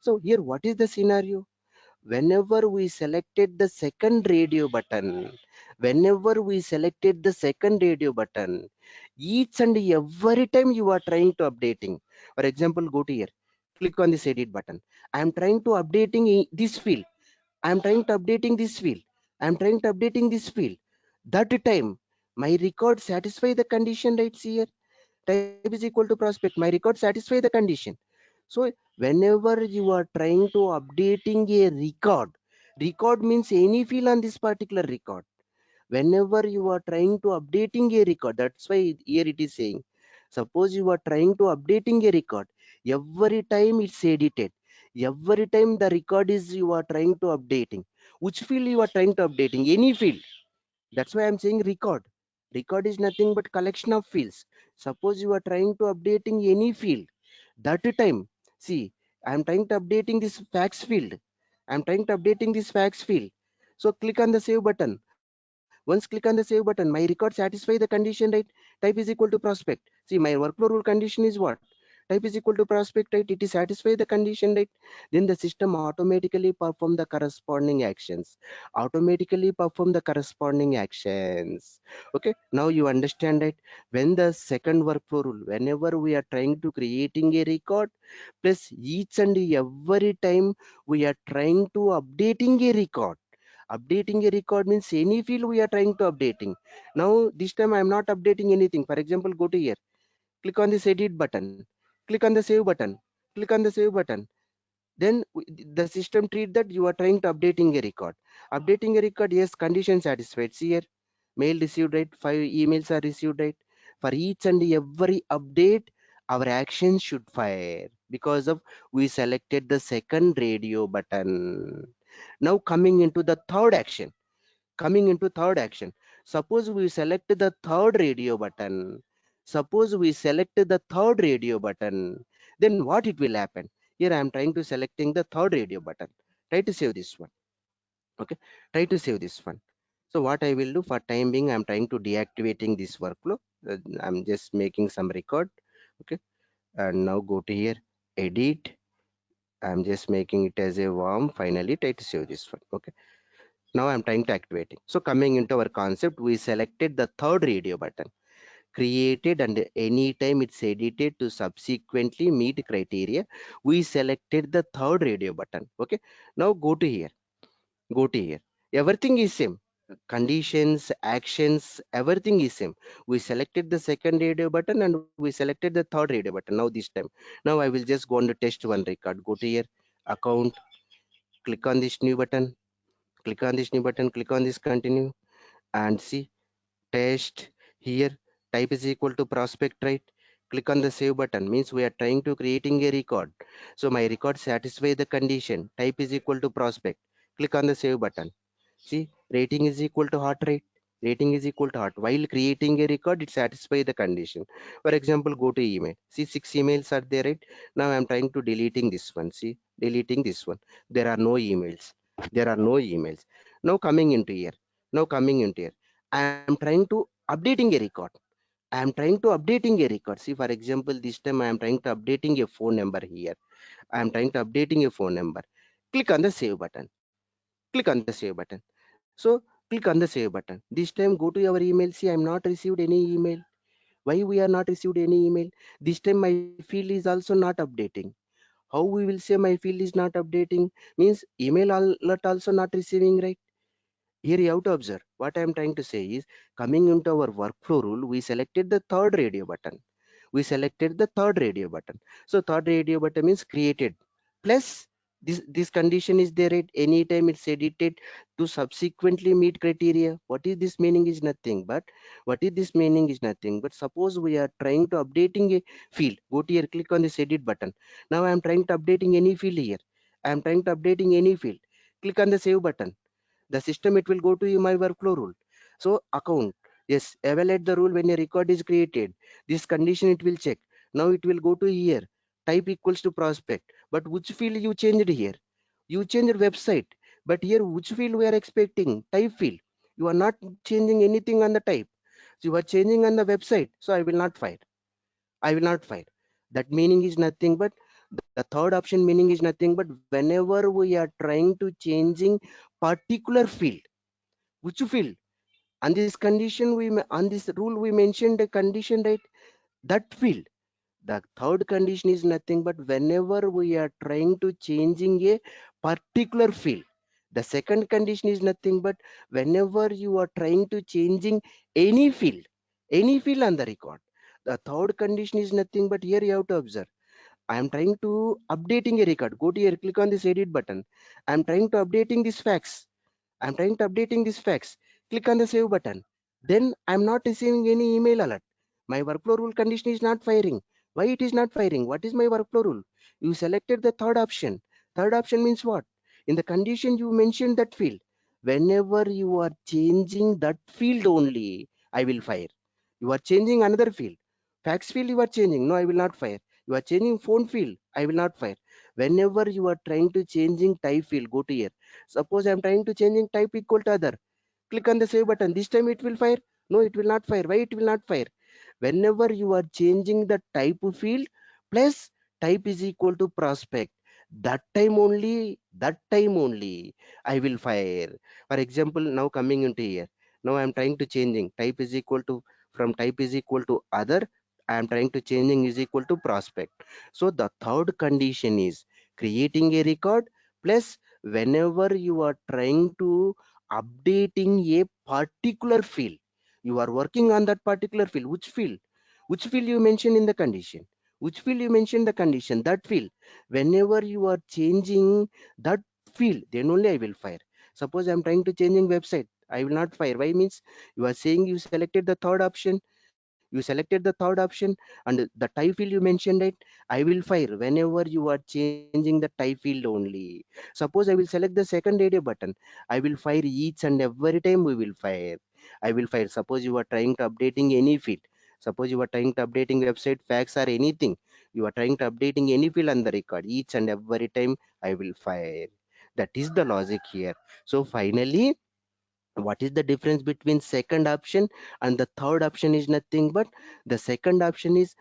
So here what is the scenario? Whenever we selected the second radio button, whenever we selected the second radio button, each and every time you are trying to updating. For example, go to here, click on this edit button. I am trying to updating this field. I am trying to updating this field. I am trying to updating this field. That time my record satisfy the condition, right? See here, type is equal to prospect, my record satisfy the condition. So whenever you are trying to updating a record, record means any field on this particular record. Whenever you are trying to updating a record, that's why here it is saying, suppose you are trying to updating a record, every time it's edited, every time the record is you are trying to updating, which field you are trying to updating, any field. That's why I'm saying record. Record is nothing but collection of fields. Suppose you are trying to updating any field, that time, see, I'm trying to updating this facts field. I'm trying to updating this facts field. So click on the save button. Once click on the save button, my record satisfy the condition, right? Type is equal to prospect. See, my workflow rule condition is what? type is equal to prospect, right? It is satisfy the condition, right? Then the system automatically perform the corresponding actions, okay. Now you understand, right? When the second workflow rule, whenever we are trying to creating a record, plus each and every time we are trying to updating a record. Updating a record means any field we are trying to updating. Now this time I am not updating anything. For example, go to here, click on this edit button, click on the save button, click on the save button. Then the system treat that you are trying to updating a record. Updating a record, yes, condition satisfied. See here, mail received, right? 5 emails are received, right? For each and every update, our action should fire because of we selected the second radio button. Now coming into third action, suppose we select the third radio button, then what it will happen? Here I am trying to selecting the third radio button. Try to save this one. Okay, try to save this one. So what I will do, for time being, I'm trying to deactivating this workflow. I'm just making some record. Okay, and now go to here, edit. I'm just making it as a warm. Finally, try to save this one. Okay, now I'm trying to activate it. So coming into our concept, we selected the third radio button, created, and anytime it's edited to subsequently meet criteria, we selected the third radio button. Okay, now go to here, everything is same, conditions, actions, everything is same. We selected the second radio button and we selected the third radio button. Now this time, now I will just go on to test one record. Go to here, account, click on this new button, click on this continue, and see, test. Here type is equal to prospect, right? Click on the save button, means we are trying to creating a record. So my record satisfy the condition, type is equal to prospect. Click on the save button. See, rating is equal to heart rate. Rating is equal to heart. While creating a record, it satisfies the condition. For example, go to email. See, 6 emails are there, right? Now I'm trying to deleting this one. See, deleting this one. There are no emails. There are no emails. Now coming into here. Now coming into here. I am trying to updating a record. I am trying to updating a record. See, for example, this time I am trying to updating a phone number here. I am trying to updating a phone number. Click on the save button. Click on the save button. So click on the save button. This time go to your email. See, I'm not received any email. Why we are not received any email? This time my field is also not updating. How we will say my field is not updating? Means email alert also not receiving, right? Here you have to observe. What I am trying to say is, coming into our workflow rule, we selected the third radio button. We selected the third radio button. So third radio button means created. Plus this condition is there at any time it's edited to subsequently meet criteria. What is this meaning is nothing but suppose we are trying to updating a field. Go to here, click on this edit button. Now I am trying to updating any field here. I am trying to updating any field. Click on the save button. The system, it will go to my workflow rule. So account, yes, evaluate the rule when a record is created. This condition it will check. Now it will go to here, type equals to prospect, but which field you changed here? You changed website, but here which field we are expecting? Type field. You are not changing anything on the type, so you are changing on the website. So I will not fire. That meaning is nothing but, the third option meaning is nothing but, whenever we are trying to changing particular field, which field, on this condition on this rule we mentioned the condition, right? That field. The third condition is nothing but, whenever we are trying to changing a particular field. The second condition is nothing but, whenever you are trying to changing any field on the record. The third condition is nothing but, here you have to observe, I am trying to updating a record. Go to here, click on this edit button. I am trying to updating this facts. I'm trying to updating these facts. Click on the save button. Then I'm not receiving any email alert. My workflow rule condition is not firing. Why it is not firing? What is my workflow rule? You selected the third option. Third option means what? In the condition you mentioned that field. Whenever you are changing that field only, I will fire. You are changing another field. Facts field you are changing. No, I will not fire. You are changing phone field. I will not fire. Whenever you are trying to changing type field, go to here. Suppose I am trying to changing type equal to other. Click on the save button. This time it will fire. No, it will not fire. Why it will not fire? Whenever you are changing the type field, plus type is equal to prospect. That time only I will fire. For example, now coming into here, now I'm trying to changing type is equal to, from type is equal to other, I am trying to changing is equal to prospect. So the third condition is creating a record plus whenever you are trying to updating a particular field, you are working on that particular field. Which field you mention in the condition, which field you mention the condition, that field, whenever you are changing that field, then only I will fire. Suppose I'm trying to changing website, I will not fire. Why? Means you are saying you selected the third option, you selected the third option, and the type field you mentioned it, I will fire whenever you are changing the type field only. Suppose I will select the second radio button, I will fire each and every time we will fire. I will fire. Suppose you are trying to updating any field, suppose you are trying to updating website facts or anything, you are trying to updating any field on the record, each and every time I will fire. That is the logic here. So finally, what is the difference between second option and the third option is nothing but the second option is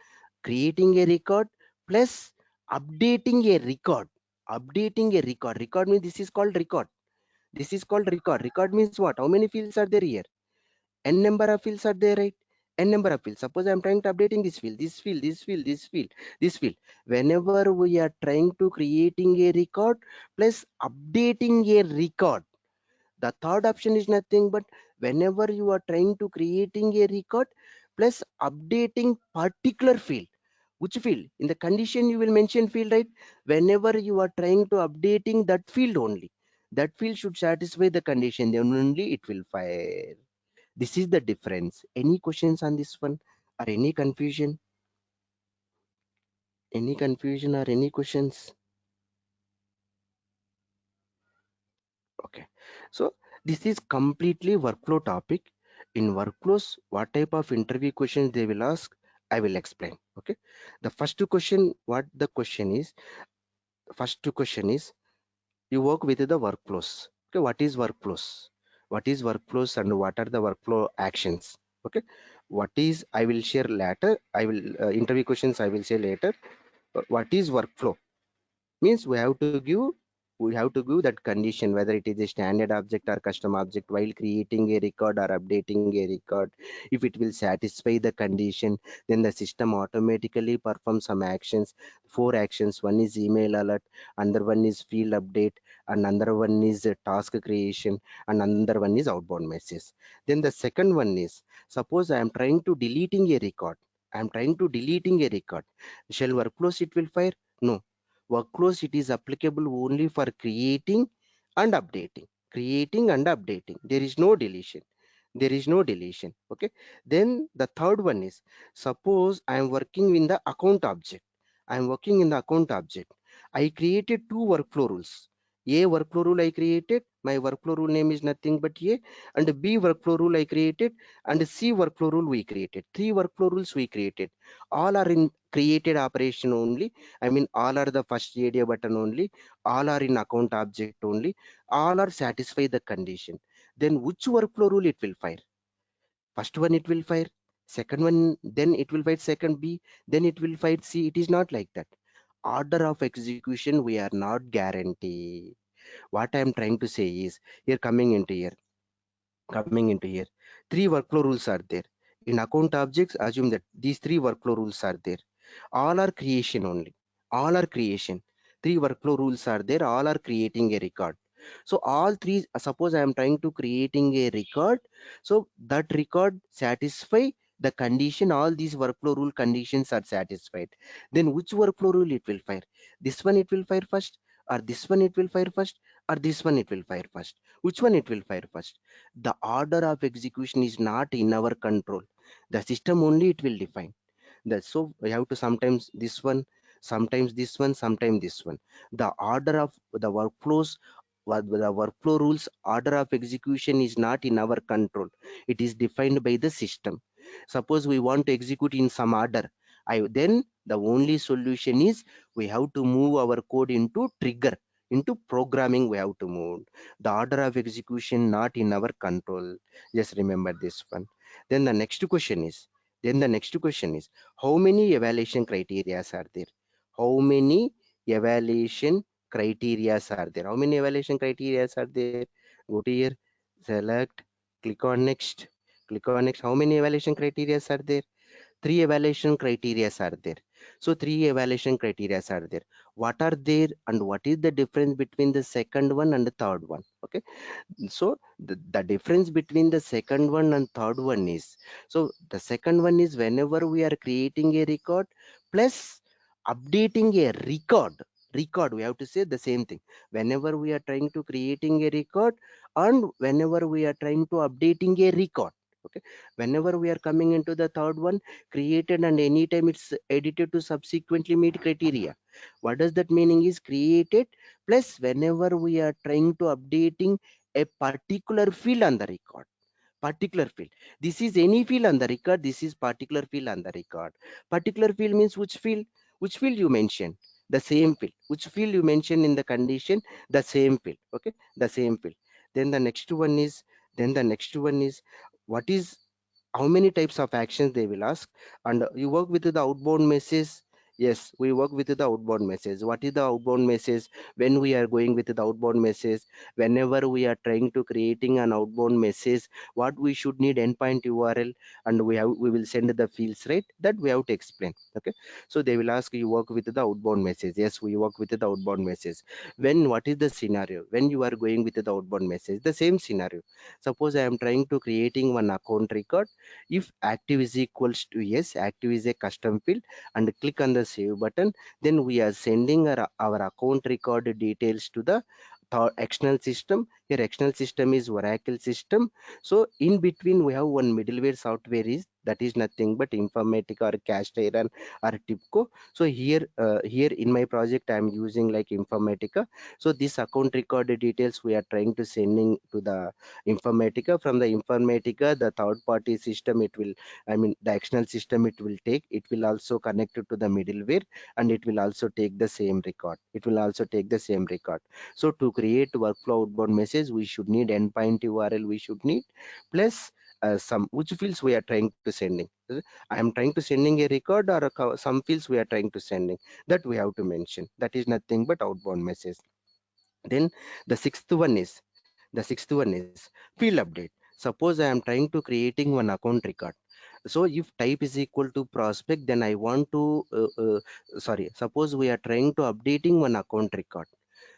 creating a record plus updating a record. Updating a record means this is called record. This is called record. Record means what? How many fields are there here? N number of fields are there, right? N number of fields. Suppose I'm trying to updating this field, this field, this field, this field, this field. Whenever we are trying to creating a record plus updating a record, the third option is nothing but whenever you are trying to creating a record plus updating particular field. Which field? In the condition you will mention field, right? Whenever you are trying to updating that field only, that field should satisfy the condition, then only it will fire. This is the difference. Any questions on this one or any confusion? Any confusion or any questions? Okay. So this is completely workflow topic. In workflows, what type of interview questions they will ask, I will explain. Okay. The first question, what the question is, first question is you work with the workflows. Okay. What is workflows? What is workflows and what are the workflow actions? Okay. What is, I will share later. I will interview questions I will say later. What is workflow? Means we have to give that condition whether it is a standard object or custom object while creating a record or updating a record. If it will satisfy the condition, then the system automatically performs some actions. Four actions: one is email alert, another one is field update, and another one is task creation, and another one is outbound message. Then the second one is, suppose I am trying to deleting a record, shall workflows it will fire? No. Workflows, it is applicable only for creating and updating. There is no deletion. Okay. Then the third one is, suppose I am working in the account object. I created two workflow rules. A workflow rule I created, my workflow rule name is nothing but A, and B workflow rule I created, and C workflow rule we created. Three workflow rules we created. All are in created operation only. I mean, all are the first area button only. All are in account object only. All are satisfy the condition. Then which workflow rule it will fire? First one it will fire. Second one, then it will fire second B. Then it will fire C. It is not like that. Order of execution we are not guarantee. What I am trying to say is, here coming into here, three workflow rules are there. In account objects, assume that these three workflow rules are there. All are creation only. All are creation. Three workflow rules are there. All are creating a record. So all three, suppose I am trying to creating a record. So that record satisfy the condition. All these workflow rule conditions are satisfied. Then which workflow rule it will fire? This one it will fire first, or this one it will fire first, or this one it will fire first. Which one it will fire first? The order of execution is not in our control. The system only it will define that. So we have to sometimes this one, sometimes this one, sometimes this one. The order of the workflows, what the workflow rules, order of execution is not in our control. It is defined by the system. Suppose we want to execute in some order, then the only solution is we have to move our code into trigger, into programming. We have to move the order of execution not in our control. Just remember this one. Then the next question is, how many evaluation criteria are there? how many evaluation criteria are there? How many evaluation criteria are there? Go to here, select, click on next, click on next. How many evaluation criteria are there? Three evaluation criteria are there. So three evaluation criteria are there. What are there and what is the difference between the second one and the third one? Okay, so the difference between the second one and third one is, so the second one is whenever we are creating a record plus updating a record, we have to say the same thing. Whenever we are trying to creating a record and whenever we are trying to updating a record. Okay, whenever we are coming into the third one, created and anytime it's edited to subsequently meet criteria. What does that meaning is created plus whenever we are trying to updating a particular field on the record. Particular field, this is any field on the record, this is particular field on the record. Particular field means which field you mention, the same field, which field you mention in the condition, the same field. Okay, the same field. Then the next one is, what is, how many types of actions they will ask. And you work with the outbound message. Yes, we work with the outbound message. What is the outbound message? When we are going with the outbound message, whenever we are trying to creating an outbound message, what we should need endpoint url, and we will send the fields, right? That we have to explain. Okay, so they will ask you work with the outbound message. Yes, we work with the outbound message. When, what is the scenario when you are going with the outbound message? The same scenario. Suppose I am trying to creating one account record. If active is equals to yes, active is a custom field, and click on the save button, then we are sending our account record details to the external system. Your external system is Oracle system. So in between we have one middleware software is, that is nothing but Informatica or Castellan or Tipco. So here in my project I am using like Informatica. So this account record details we are trying to sending to the Informatica. From the Informatica, the third party system, it will, I mean the external system, it will take, it will also connect it to the middleware, and it will also take the same record, it will also take the same record. So to create workflow outbound message, we should need endpoint URL, we should need plus some which fields we are trying to sending. I am trying to sending a record or some fields we are trying to sending, that we have to mention. That is nothing but outbound message. Then the sixth one is, field update. Suppose I am trying to creating one account record. So if type is equal to prospect, then I want to sorry, suppose we are trying to updating one account record.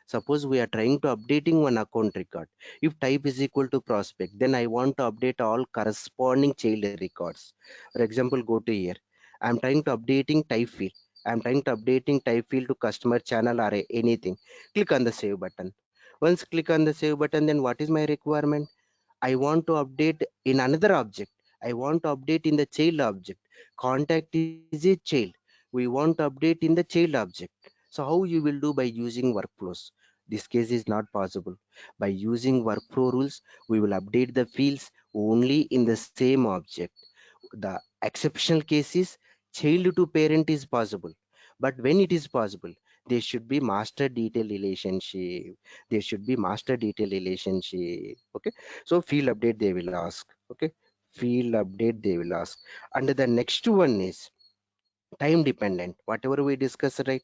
Suppose we are trying to updating one account record. If type is equal to prospect, then I want to update all corresponding child records. For example, go to here. I'm trying to updating type field. I'm trying to updating type field to customer channel or anything. Click on the save button. Once click on the save button, then what is my requirement? I want to update in another object. I want to update in the child object. Contact is a child. We want to update in the child object. So how you will do? By using workflows. This case is not possible. By using workflow rules, we will update the fields only in the same object. The exceptional case is child to parent is possible. But when it is possible, there should be master detail relationship. There should be master detail relationship. Okay, so field update they will ask. Okay, field update they will ask. And the next one is time dependent, whatever we discussed, right?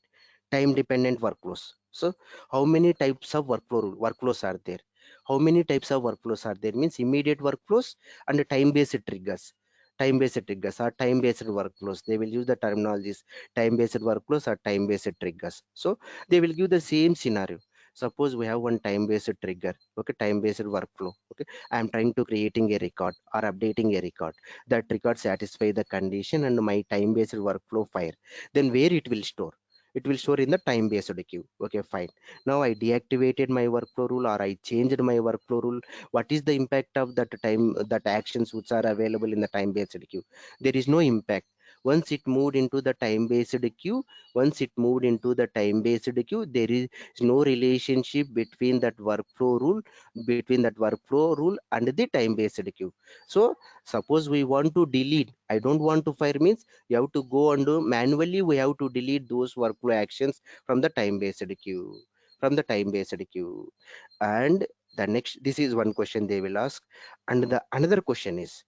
Time dependent workflows. So how many types of workflows are there? How many types of workflows are there means immediate workflows and time based triggers. Time based triggers or time based workflows, they will use the terminologies time based workflows or time based triggers. So they will give the same scenario. Suppose we have one time based trigger. Okay, time based workflow. Okay, I am trying to creating a record or updating a record. That record satisfy the condition and my time based workflow fire. Then where it will store? It will store in the time based queue. Okay, fine. Now I deactivated my workflow rule or I changed my workflow rule. What is the impact of that time, that actions which are available in the time based queue? There is no impact. Once it moved into the time based queue, once it moved into the time based queue, there is no relationship between that workflow rule and the time based queue. So suppose we want to delete, I don't want to fire means you have to go and do manually, we have to delete those workflow actions from the time based queue, from the time based queue. And the next, this is one question they will ask. And the another question is,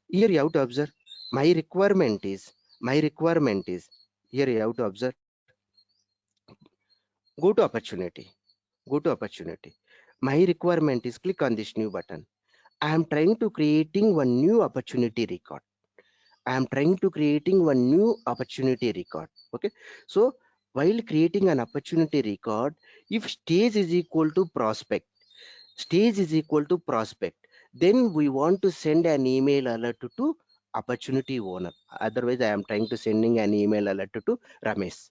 here you have to observe, my requirement is, my requirement is Here you have to observe, go to opportunity, go to opportunity. My requirement is click on this new button. I am trying to creating one new opportunity record. I am trying to creating one new opportunity record. Okay. So while creating an opportunity record, if stage is equal to prospect, stage is equal to prospect, then we want to send an email alert to opportunity owner. Otherwise, I am trying to sending an email alert to Ramesh.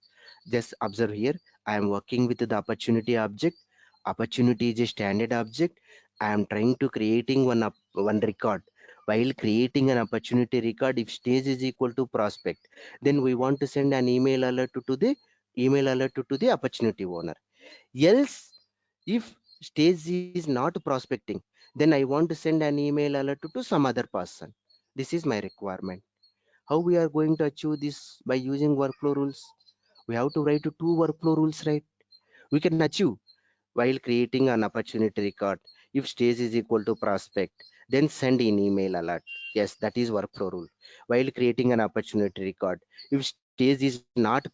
Just observe here, I am working with the opportunity object. Opportunity is a standard object. I am trying to creating one record. While creating an opportunity record, if stage is equal to prospect, then we want to send an email alert to the opportunity owner. Else, if stage is not prospecting, then I want to send an email alert to some other person. This is my requirement. How we are going to achieve this by using workflow rules? We have to write two workflow rules, right? We can achieve while creating an opportunity record. If stage is equal to prospect, then send an email alert. Yes, that is workflow rule. While creating an opportunity record, if stage is not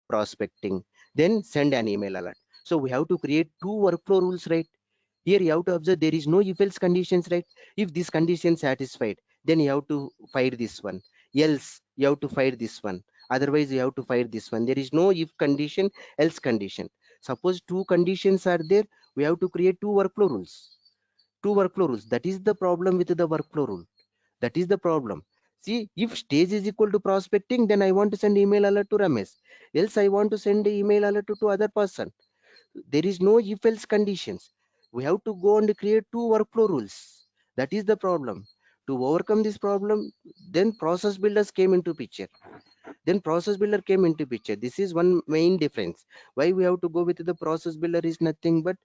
prospecting, then send an email alert. So we have to create two workflow rules, right? Here you have to observe there is no if else conditions, right? If this condition satisfied, then you have to fire this one. Else you have to fire this one. Otherwise you have to fire this one. There is no if condition, else condition. Suppose two conditions are there, we have to create two workflow rules. Two workflow rules. That is the problem with the workflow rule. That is the problem. See, if stage is equal to prospecting, then I want to send email alert to Ramesh. Else I want to send email alert to other person. There is no if else conditions. We have to go and create two workflow rules. That is the problem. To overcome this problem, then process builders came into picture. Then process builder came into picture. This is one main difference. Why we have to go with the process builder is nothing but,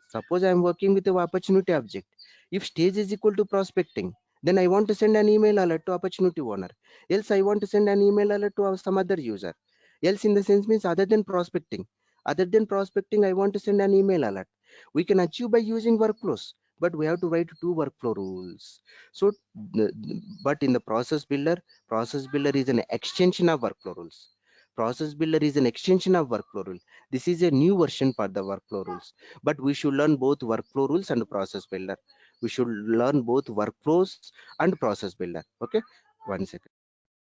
suppose I am working with the opportunity object. If stage is equal to prospecting, then I want to send an email alert to opportunity owner. Else I want to send an email alert to some other user. Else in the sense means other than prospecting. Other than prospecting, I want to send an email alert. We can achieve by using workflows, but we have to write two workflow rules. So, but in the process builder is an extension of workflow rules. Process builder is an extension of workflow rule. This is a new version for the workflow rules. But we should learn both workflow rules and process builder. We should learn both workflows and process builder. Okay, one second.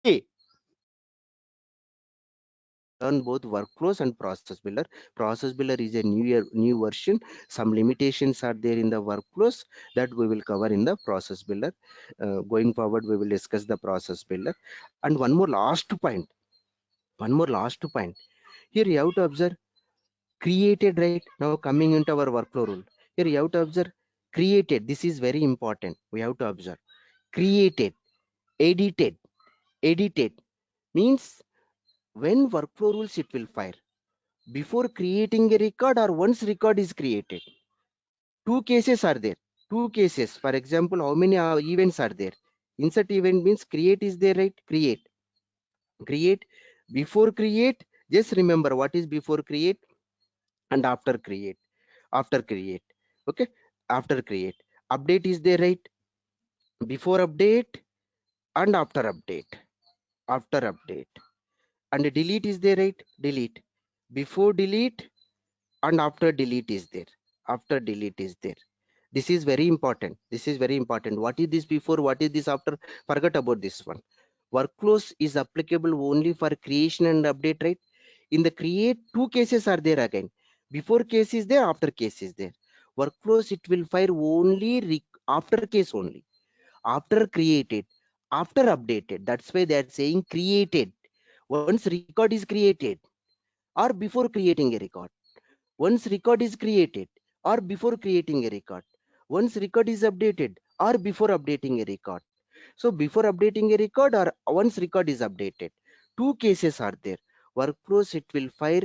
Okay, learn both workflows and process builder. Process builder is a new version. Some limitations are there in the workflows that we will cover in the process builder. Going forward, we will discuss the process builder. And one more last point. One more last point. Here you have to observe created, right? Now coming into our workflow rule. Here you have to observe created. This is very important. We have to observe created, edited, edited means when workflow rules it will fire before creating a record or once record is created. Two cases are there. Two cases. For example, how many events are there? Insert event means create is there, right? Create. Before create, just remember what is before create and after create. After create. Okay. After create. Update is there, right? Before update and after update. After update. And delete is there, right? Delete. Before delete and after delete is there. After delete is there. This is very important. This is very important. What is this before? What is this after? Forget about this one. Workflows is applicable only for creation and update, right? In the create, two cases are there again. Before case is there, after case is there. Workflows, it will fire only after case only. After created, after updated. That's why they are saying created. Once record is created or before creating a record. Once record is created or before creating a record. Once record is updated or before updating a record. So before updating a record or once record is updated. Two cases are there. Workflows, it will fire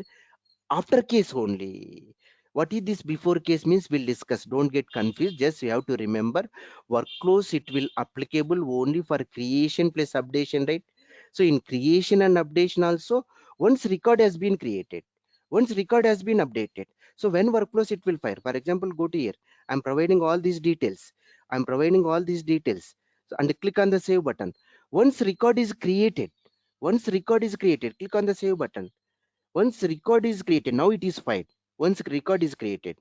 after case only. What is this before case means we'll discuss. Don't get confused. Just you have to remember workflows, it will applicable only for creation plus updation, right? So in creation and updation also, once record has been created, once record has been updated. So when workflows it will fire. For example, go to here. I'm providing all these details. I'm providing all these details. So, and click on the save button. Once record is created, Once record is created, click on the save button. Once record is created, now it is filed. Once record is created,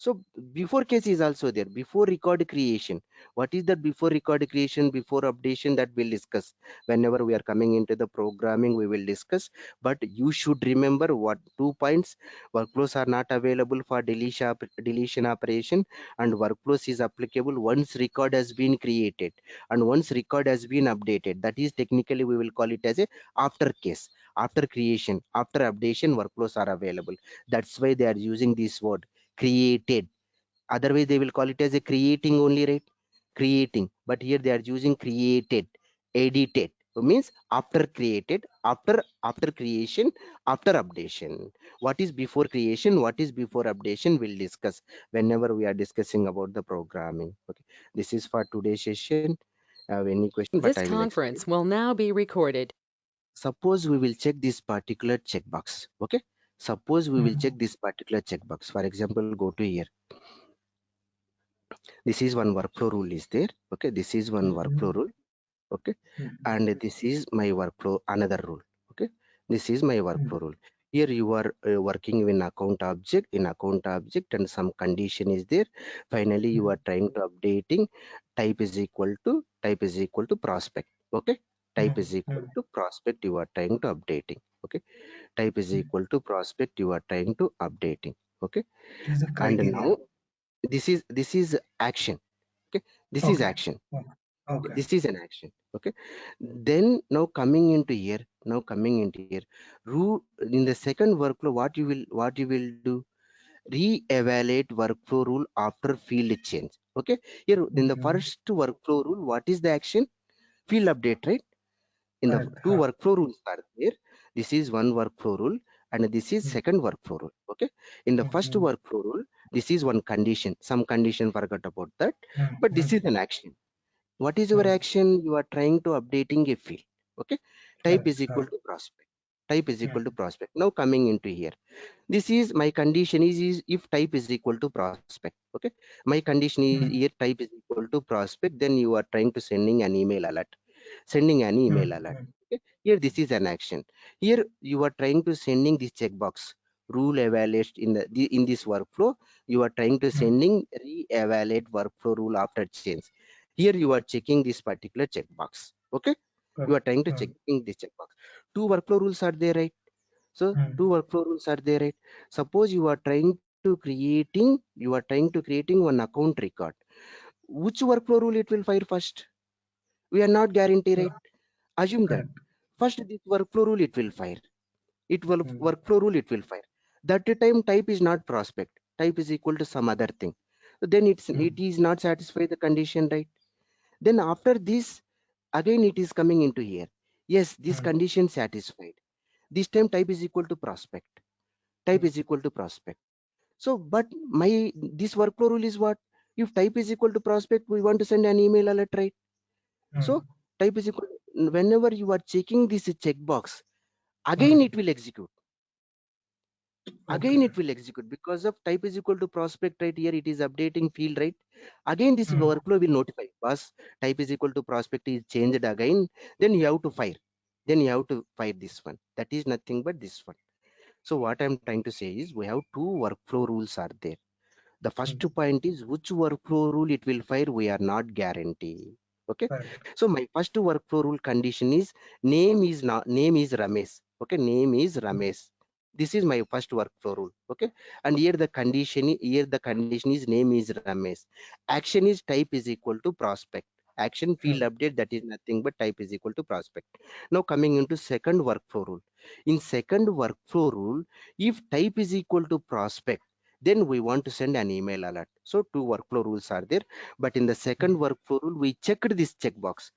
so before case is also there. Before record creation, what is that before record creation, before updation, that we'll discuss whenever we are coming into the programming, we will discuss. But you should remember what 2 points: workflows are not available for deletion operation, and workflows is applicable once record has been created and once record has been updated. That is technically we will call it as a after case. After creation, after updation, workflows are available. That's why they are using this word created. Otherwise they will call it as a creating only, right? Creating, but here they are using created, edited. So means after created, after creation, after updation. What is before creation, what is before updation, we'll discuss whenever we are discussing about the programming. Okay, this is for today's session. Have any question, but This I will explain. conference will now be recorded. Suppose we will check this particular checkbox. Okay, suppose we will check Mm-hmm. this particular checkbox. For example, go to here. This is one workflow rule is there. Okay, this is one workflow rule. Okay, and this is my workflow another rule. Okay, this is my workflow rule. Here you are working in account object, and some condition is there. Finally you are trying to updating type is equal to prospect. Okay, type is equal to prospect, you are trying to updating. Okay, type is equal to prospect, you are trying to updating. Okay, It is a and criteria. now this is action. Okay, this is Okay. action. Okay. Okay. This is an action. Okay, then now coming into here, rule in the second workflow, what you will do, re-evaluate workflow rule after field change. Okay, here in the Mm-hmm. first workflow rule, what is the action? Field update, right? In the Correct. two Huh. workflow rules are there. This is one workflow rule and this is second workflow rule. Okay, in the first Mm-hmm. workflow rule, this is one condition, some condition forgot about that, but this is Mm-hmm. an action. What is your action? You are trying to updating a field. Okay, type Correct. is Huh. equal to prospect, type is equal to Mm-hmm. prospect. Now coming into here, this is my condition is if type is equal to prospect. Okay, my condition is here type is equal to prospect, then you are trying to sending an email alert, sending an email alert. Okay, here this is an action. Here you are trying to sending this checkbox rule evaluate in this workflow. You are trying to sending re-evaluate workflow rule after change. Here you are checking this particular checkbox. Okay, you are Correct. trying to checking this checkbox. Two workflow rules are there, right? So two workflow rules are there, right? Suppose you are trying to creating one account record. Which workflow rule it will fire first? We are not guarantee, right? Assume that Correct. first this workflow rule it will fire. It will Mm-hmm. workflow rule it will fire. That time type is not prospect. Type is equal to some other thing. Then it is not satisfy the condition, right? Then after this, again it is coming into here. Yes, this condition satisfied. This time type is equal to prospect. Type is equal to prospect. So, but my this workflow rule is what? If type is equal to prospect, we want to send an email alert, right? So type is equal. Whenever you are checking this checkbox, again it will execute. Again Okay. it will execute because of type is equal to prospect, right? Here it is updating field, right? Again this workflow will notify boss type is equal to prospect is changed again. Then you have to fire. Then you have to fire this one. That is nothing but this one. So what I'm trying to say is we have two workflow rules are there. The first point is which workflow rule it will fire, we are not guarantee. Okay, Correct. so my first workflow rule condition is name is Ramesh. Okay, name is Ramesh. This is my first workflow rule. Okay, and here the condition is name is Ramesh. Action is type is equal to prospect. Action field update, that is nothing but type is equal to prospect. Now coming into second workflow rule. In second workflow rule, if type is equal to prospect, then we want to send an email alert. So two workflow rules are there, but in the second workflow rule we checked this checkbox.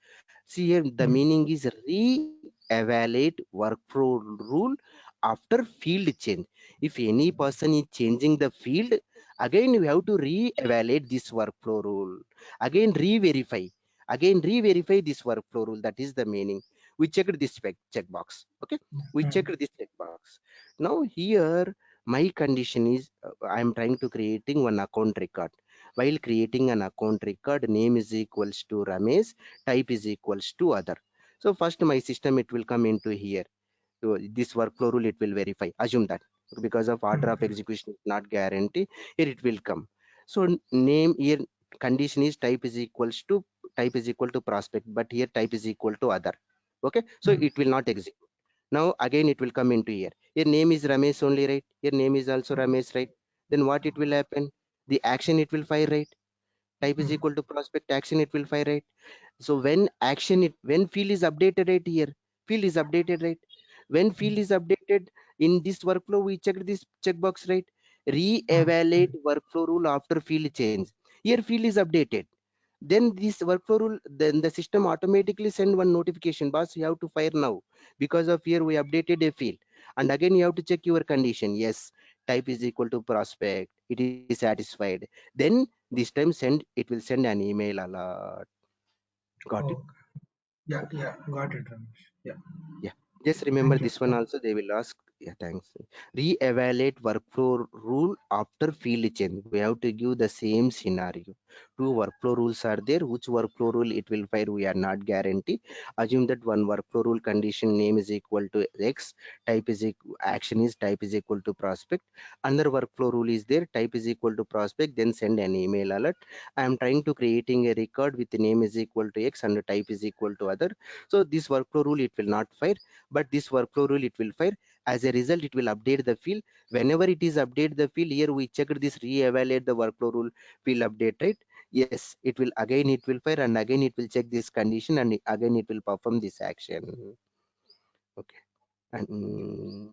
See here the meaning is re-evaluate workflow rule after field change. If any person is changing the field, again we have to re-evaluate this workflow rule, again re-verify this workflow rule. That is the meaning. We checked this checkbox. Okay, we checked this checkbox. Now here my condition is I am trying to creating one account record. While creating an account record, name is equals to Ramesh, type is equals to other. So first my system, it will come into here. So this workflow rule, it will verify, assume that, because of order of execution is not guarantee, here it will come. So name here, condition is type is equal to prospect, but here type is equal to other. Okay, so it will not execute. Now again it will come into here. Your name is Ramesh only, right? Your name is also Ramesh, right? Then what it will happen? The action it will fire, right? Type is equal to prospect, action it will fire, right? So when when field is updated right here, field is updated, right? When field is updated in this workflow, we checked this checkbox, right? Re-evaluate workflow rule after field change. Here field is updated. Then this workflow rule, then the system automatically send one notification, boss, you have to fire now, because of here we updated a field. And again you have to check your condition. Yes, type is equal to prospect, it is satisfied. Then this time it will send an email alert. Got it? Oh, yeah, Okay. yeah, got it, Ramesh. Yeah, Yeah, just remember thank you. this one also they will ask. Yeah, thanks. Re-evaluate workflow rule after field change. We have to give the same scenario. Two workflow rules are there. Which workflow rule it will fire? We are not guarantee. Assume that one workflow rule condition name is equal to X, action is type is equal to prospect. Another workflow rule is there, type is equal to prospect. Then send an email alert. I am trying to creating a record with the name is equal to X and the type is equal to other. So this workflow rule it will not fire, but this workflow rule it will fire. As a result, it will update the field. Whenever it is update the field, here we checked this re-evaluate the workflow rule field update, right? Yes, it will fire, and again it will check this condition, and again it will perform this action. Okay. And